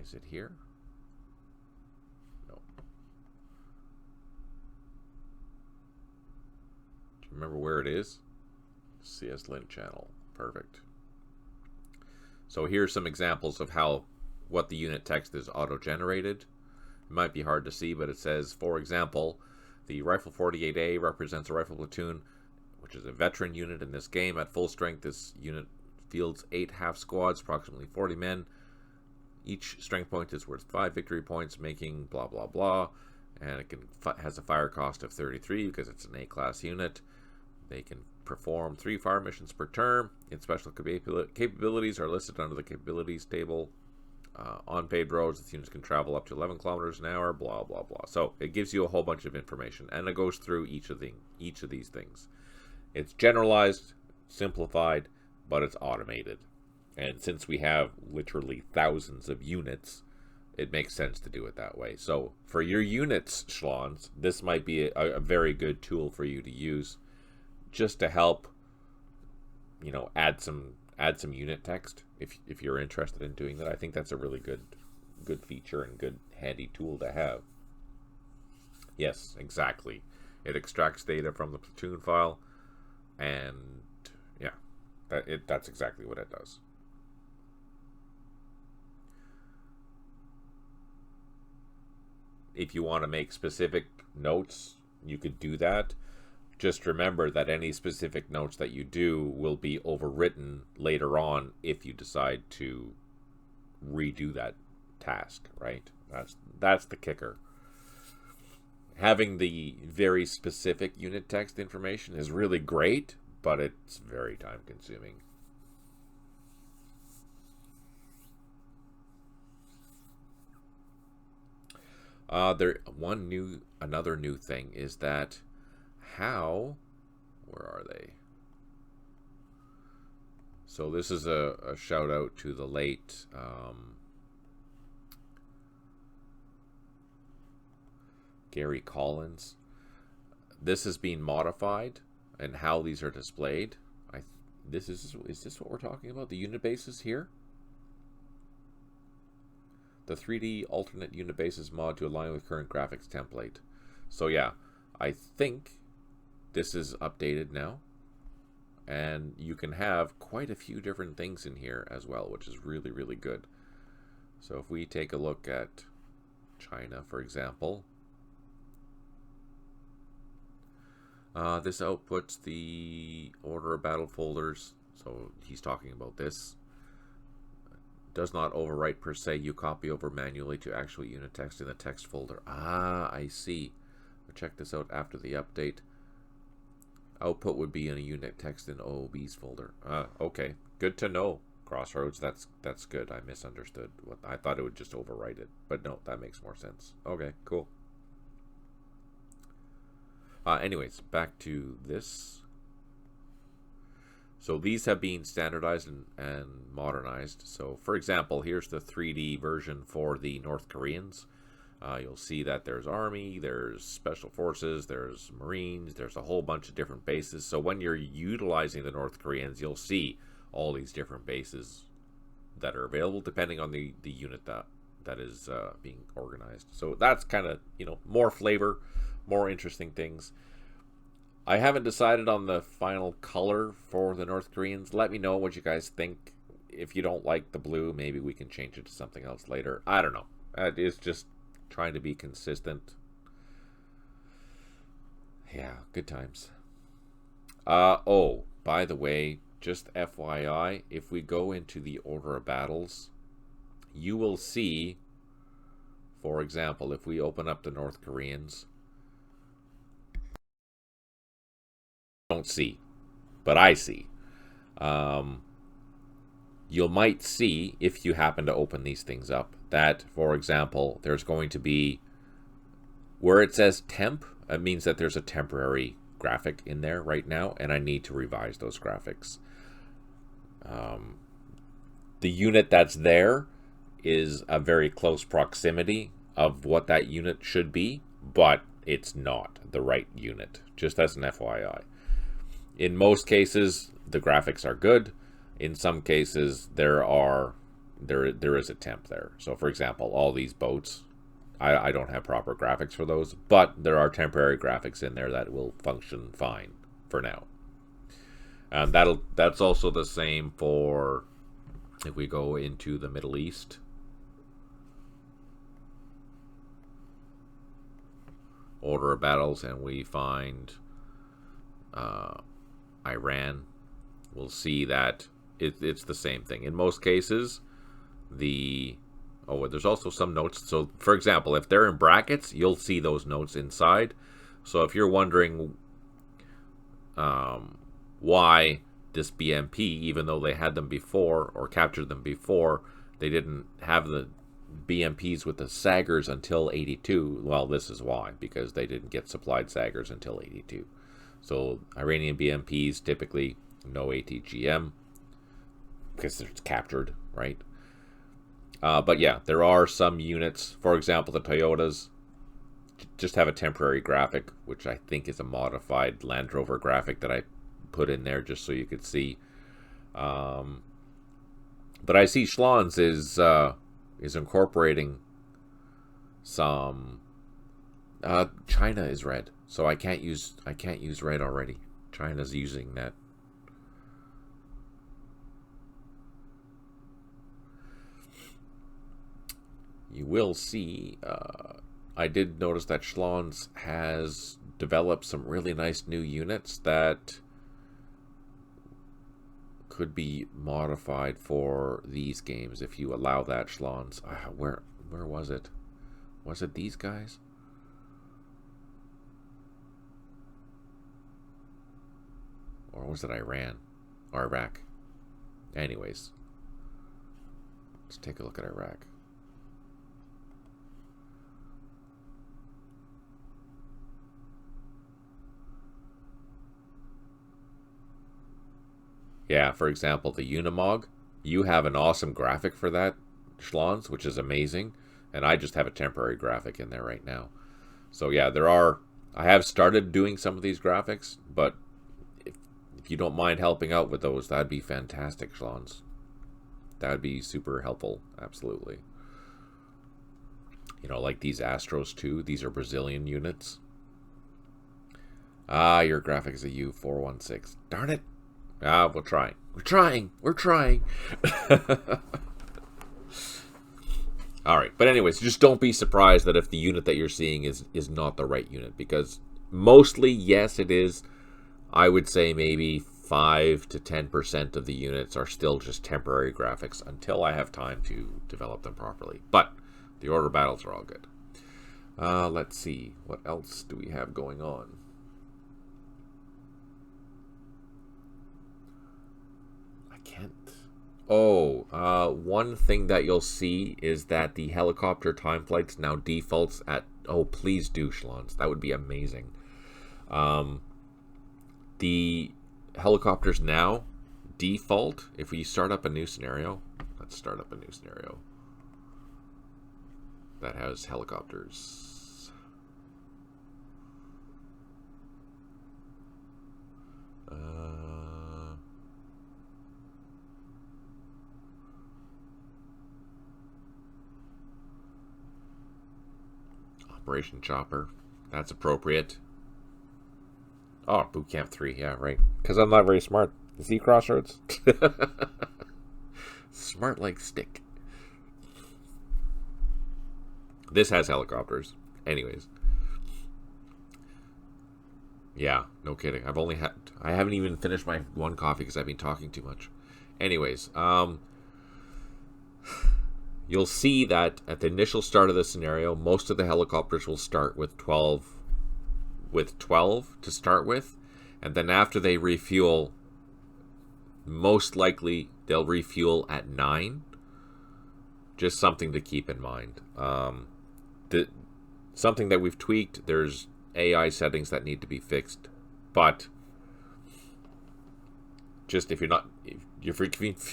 S1: Is it here? No. Do you remember where it is? CS link channel. Perfect. So here's some examples of what the unit text is auto-generated. It might be hard to see, but it says, for example, the Rifle 48A represents a rifle platoon, which is a veteran unit in this game. At full strength, this unit fields 8 half squads, approximately 40 men. Each strength point is worth 5 victory points, making blah, blah, blah. And it has a fire cost of 33 because it's an A-class unit. They can perform 3 fire missions per term. Its special capabilities are listed under the capabilities table. On paved roads, the units can travel up to 11 kilometers an hour, blah, blah, blah. So it gives you a whole bunch of information, and it goes through each of these things. It's generalized, simplified, but it's automated. And since we have literally thousands of units, it makes sense to do it that way. So for your units, Schlons, this might be a very good tool for you to use just to help, add some unit text if you're interested in doing that. I think that's a really good feature and good handy tool to have. Yes, exactly. It extracts data from the platoon file, and yeah, that's exactly what it does. If you want to make specific notes, you could do that. Just remember that any specific notes that you do will be overwritten later on if you decide to redo that task, right? That's the kicker. Having the very specific unit text information is really great, but it's very time consuming. Another new thing is that where are they? So this is a shout out to the late Gary Collins. This is being modified and how these are displayed. Is this what we're talking about? The unit bases here? The 3D alternate unit bases mod to align with current graphics template. So yeah, I think this is updated now, and you can have quite a few different things in here as well, which is really, really good. So if we take a look at China, for example, This outputs the order of battle folders. So he's talking about this. Does not overwrite per se. You copy over manually to actual unit text in the text folder. Ah, I see. We'll check this out after the update. Output would be in a unit text in OOB's folder. Okay, good to know. Crossroads, that's good. I misunderstood. I thought it would just overwrite it, but no, that makes more sense. Okay, cool. Anyways, back to this. So these have been standardized and modernized. So for example, here's the 3D version for the North Koreans. You'll see that there's Army, there's Special Forces, there's Marines, there's a whole bunch of different bases. So when you're utilizing the North Koreans, you'll see all these different bases that are available depending on the unit that is being organized. So that's kind of, more flavor, more interesting things. I haven't decided on the final color for the North Koreans. Let me know what you guys think. If you don't like the blue, maybe we can change it to something else later. I don't know. It's just trying to be consistent. Yeah, good times. Oh, by the way, just FYI, if we go into the order of battles, you will see, for example, if we open up the North Koreans, don't see, but I see. You might see, if you happen to open these things up, that, for example, there's going to be, where it says temp, it means that there's a temporary graphic in there right now, and I need to revise those graphics. The unit that's there is a very close proximity of what that unit should be, but it's not the right unit, just as an FYI. In most cases, the graphics are good. In some cases, there is a temp there. So, for example, all these boats, I don't have proper graphics for those, but there are temporary graphics in there that will function fine for now. And that's also the same for if we go into the Middle East. Order of battles, and we find Iran, we'll see that it's the same thing. In most cases, there's also some notes. So, for example, if they're in brackets, you'll see those notes inside. So if you're wondering why this BMP, even though they had them before or captured them before, they didn't have the BMPs with the Saggers until 82. Well, this is why, because they didn't get supplied Saggers until 82. So Iranian BMPs typically no ATGM because it's captured, right? But yeah, there are some units, for example, the Toyotas just have a temporary graphic, which I think is a modified Land Rover graphic that I put in there just so you could see. But I see Schlons is incorporating some. China is red, so I can't use red already. China's using that. You will see. I did notice that Schlons has developed some really nice new units that could be modified for these games if you allow that. Schlons. Where was it? Was it these guys? Or was it Iran? Or Iraq? Anyways, let's take a look at Iraq. Yeah, for example, the Unimog, you have an awesome graphic for that, Schlons, which is amazing, and I just have a temporary graphic in there right now. So yeah, I have started doing some of these graphics, but if you don't mind helping out with those, that'd be fantastic, Schlons. That'd be super helpful, absolutely. Like these Astros too, these are Brazilian units. Your graphic is a U416. Darn it. We're trying. We're trying. All right. But anyways, just don't be surprised that if the unit that you're seeing is not the right unit, because Mostly, yes, it is. I would say maybe 5 to 10% of the units are still just temporary graphics until I have time to develop them properly. But the order battles are all good. Let's see. What else do we have going on? I can't. Oh, one thing that you'll see is that the helicopter time flights now defaults at... Oh, please do, Shlons. That would be amazing. The helicopters now default, if we start up a new scenario, let's start up a new scenario that has helicopters. Operation Chopper, that's appropriate. Oh, Boot Camp 3, yeah, right. Because I'm not very smart. See, Crossroads? Smart like stick. This has helicopters. Anyways. Yeah, no kidding. I haven't even finished my one coffee because I've been talking too much. Anyways, you'll see that at the initial start of the scenario, most of the helicopters will start with 12 to start with, and then after they refuel, most likely they'll refuel at 9. Just something to keep in mind. Something that we've tweaked, there's AI settings that need to be fixed, but just if you're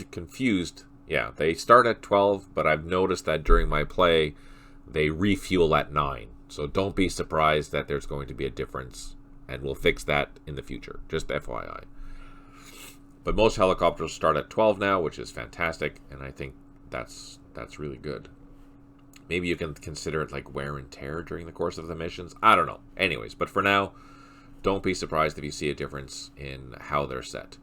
S1: confused, yeah, they start at 12, but I've noticed that during my play they refuel at 9. So don't be surprised that there's going to be a difference, and we'll fix that in the future, just FYI. But most helicopters start at 12 now, which is fantastic, and I think that's really good. Maybe you can consider it like wear and tear during the course of the missions. I don't know. Anyways, but for now, don't be surprised if you see a difference in how they're set.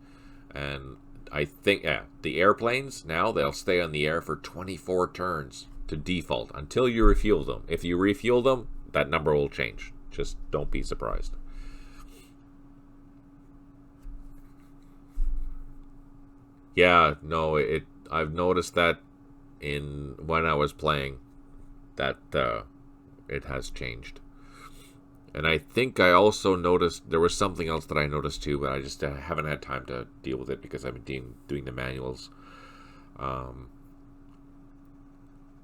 S1: And I think, yeah, the airplanes, now they'll stay on the air for 24 turns to default until you refuel them. If you refuel them, that number will change. Just don't be surprised. Yeah, no, I've noticed that when I was playing that it has changed. And I think I also noticed there was something else that I noticed too, but I just haven't had time to deal with it because I've been doing the manuals.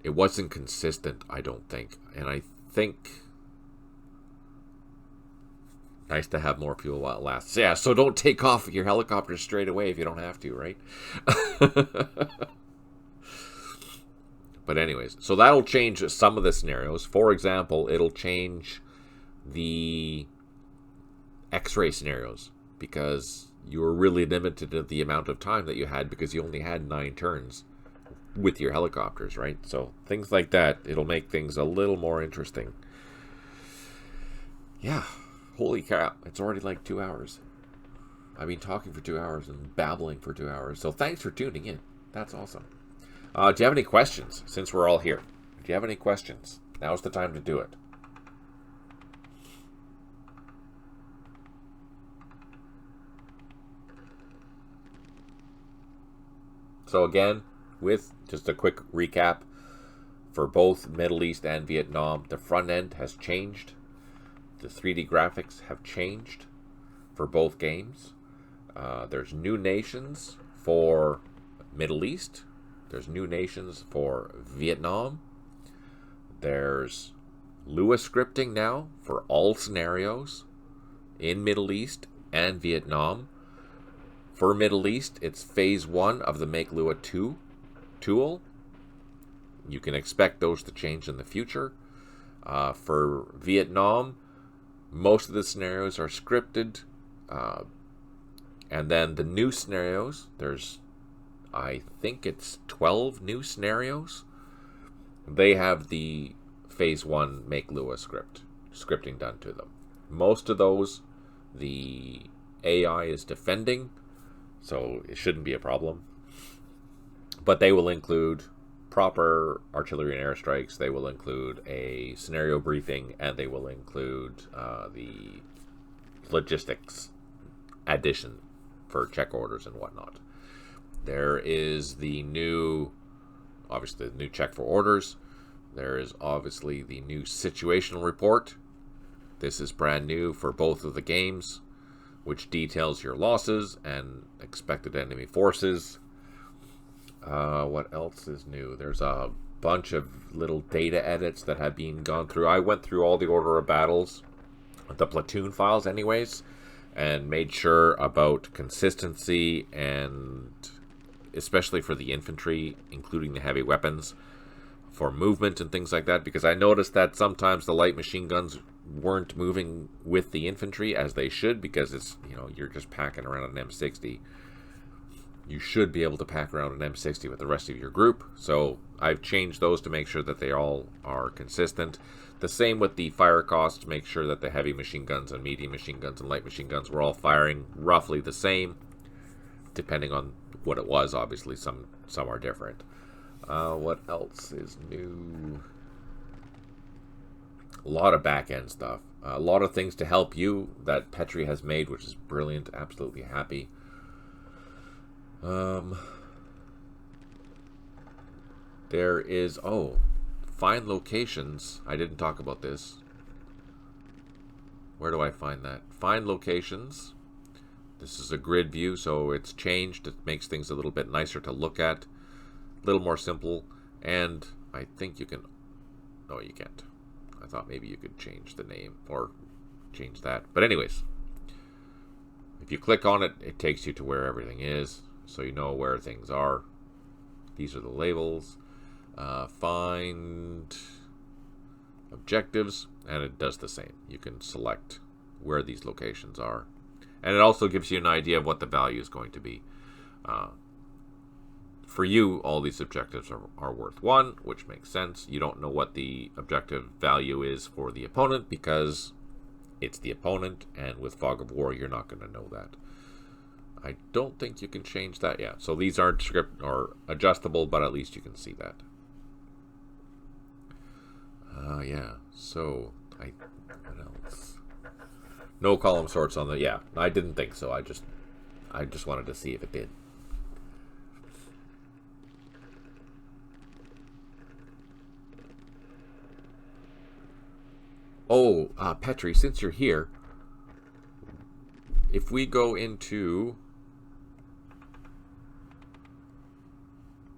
S1: It wasn't consistent, I don't think. And I think nice to have more fuel while it lasts. Yeah, so don't take off your helicopter straight away if you don't have to, right? But anyways, so that'll change some of the scenarios. For example, it'll change the X-ray scenarios because you were really limited to the amount of time that you had because you only had 9 turns with your helicopters, right? So things like that, it'll make things a little more interesting. Yeah, holy crap, it's already like 2 hours. I've been talking for 2 hours and babbling for 2 hours, so thanks for tuning in. That's awesome. Do you have any questions, since we're all here? Do you have any questions? Now's the time to do it. So again, with just a quick recap, for both Middle East and Vietnam, the front end has changed. The 3D graphics have changed for both games. There's new nations for Middle East. There's new nations for Vietnam. There's Lua scripting now for all scenarios in Middle East and Vietnam. For Middle East, it's phase 1 of the Make Lua 2 tool. You can expect those to change in the future. For Vietnam, most of the scenarios are scripted. And then the new scenarios, I think it's 12 new scenarios. They have the phase 1 Make Lua scripting done to them. Most of those, the AI is defending, so it shouldn't be a problem. But they will include proper artillery and airstrikes. They will include a scenario briefing, and they will include the logistics addition for check orders and whatnot. There is the new, obviously the new check for orders. There is obviously the new situational report. This is brand new for both of the games, which details your losses and expected enemy forces. What else is new? There's a bunch of little data edits that have been gone through. I went through all the order of battles, the platoon files anyways, and made sure about consistency, and especially for the infantry, including the heavy weapons, for movement and things like that, because I noticed that sometimes the light machine guns weren't moving with the infantry as they should, because it's, you know, you're just packing around an M60. You should be able to pack around an M60 with the rest of your group. So I've changed those to make sure that they all are consistent. The same with the fire costs, make sure that the heavy machine guns and medium machine guns and light machine guns were all firing roughly the same, depending on what it was. Obviously, some are different. What else is new? A lot of back-end stuff. A lot of things to help you that Petri has made, which is brilliant. Absolutely happy. There is, find locations. I didn't talk about this. Where do I find that? Find locations. This is a grid view, so it's changed. It makes things a little bit nicer to look at. A little more simple. And I think you can... No, you can't. I thought maybe you could change the name or change that. But anyways, if you click on it, it takes you to where everything is, so you know where things are. These are the labels. Find objectives, and it does the same. You can select where these locations are. And it also gives you an idea of what the value is going to be. For you, all these objectives are worth 1, which makes sense. You don't know what the objective value is for the opponent because it's the opponent, and with Fog of War, you're not going to know that. I don't think you can change that yet. So these aren't script or adjustable, but at least you can see that. Yeah. So what else? No column sorts on the. Yeah, I didn't think so. I just wanted to see if it did. Oh, Petri, since you're here, if we go into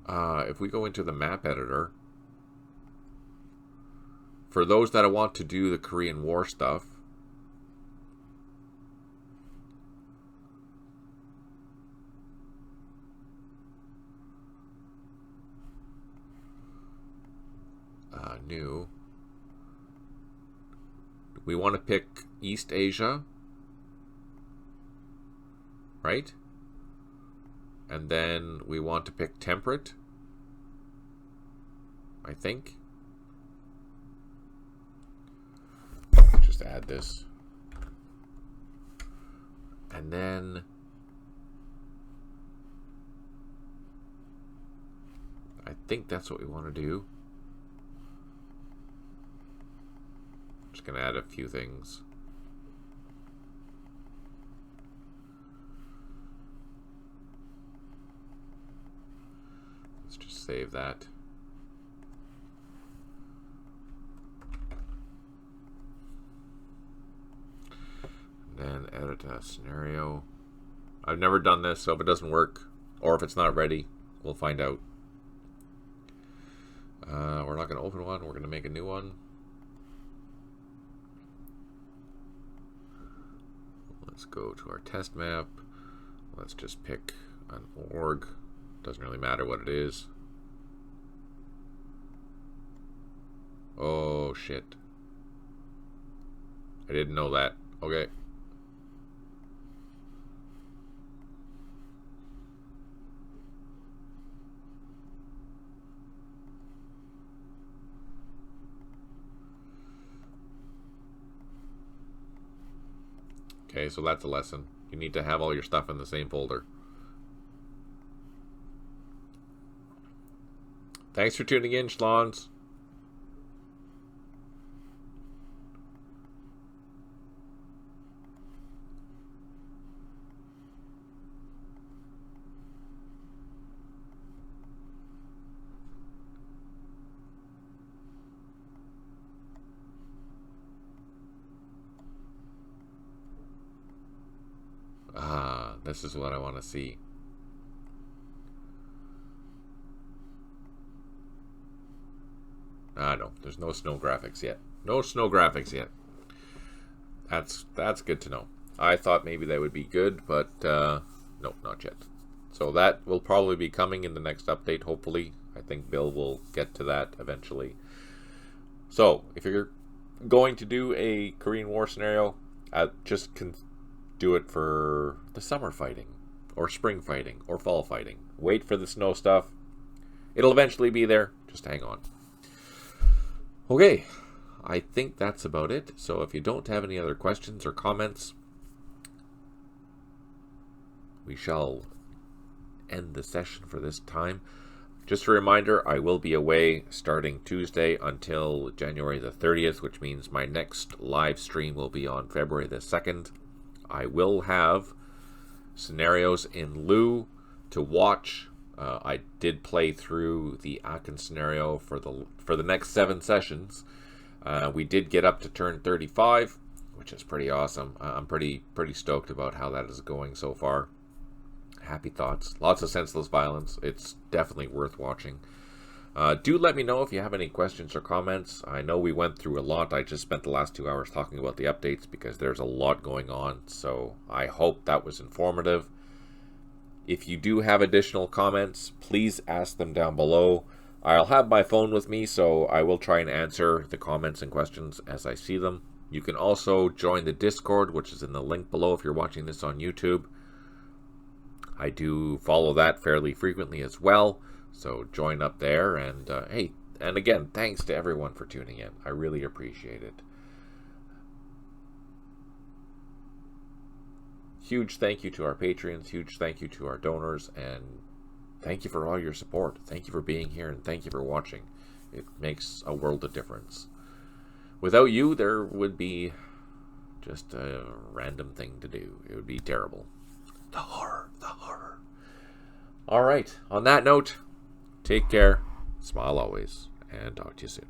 S1: the map editor, for those that want to do the Korean War stuff, new. We want to pick East Asia, right? And then we want to pick temperate, I think. Just add this. And then I think that's what we want to do. Just going to add a few things. Let's just save that. And then edit a scenario. I've never done this, so if it doesn't work, or if it's not ready, we'll find out. We're not going to open one. We're going to make a new one. Let's go to our test map. Let's just pick an org. Doesn't really matter what it is. Oh, shit. I didn't know that. Okay. Okay, so that's a lesson. You need to have all your stuff in the same folder. Thanks for tuning in, Schlons. This is what I want to see. No, there's no snow graphics yet. No snow graphics yet. That's good to know. I thought maybe that would be good, but no, not yet. So that will probably be coming in the next update, hopefully. I think Bill will get to that eventually. So, if you're going to do a Korean War scenario, just do it for the summer fighting, or spring fighting, or fall fighting. Wait for the snow stuff. It'll eventually be there. Just hang on. Okay, I think that's about it. So if you don't have any other questions or comments, we shall end the session for this time. Just a reminder, I will be away starting Tuesday until January the 30th, which means my next live stream will be on February the 2nd. I will have scenarios in lieu to watch. I did play through the Aachen scenario for the next 7 sessions. We did get up to turn 35, which is pretty awesome. I'm pretty stoked about how that is going so far. Happy thoughts. Lots of senseless violence. It's definitely worth watching. Do let me know if you have any questions or comments. I know we went through a lot. I just spent the last 2 hours talking about the updates because there's a lot going on. So I hope that was informative. If you do have additional comments, please ask them down below. I'll have my phone with me, so I will try and answer the comments and questions as I see them. You can also join the Discord, which is in the link below if you're watching this on YouTube. I do follow that fairly frequently as well, so join up there. And hey, and again, thanks to everyone for tuning in. I really appreciate it. Huge thank you to our Patreons, huge thank you to our donors, and thank you for all your support. Thank you for being here, and thank you for watching. It makes a world of difference. Without you, there would be just a random thing to do. It would be terrible. The horror, the horror. All right, on that note, take care, smile always, and talk to you soon.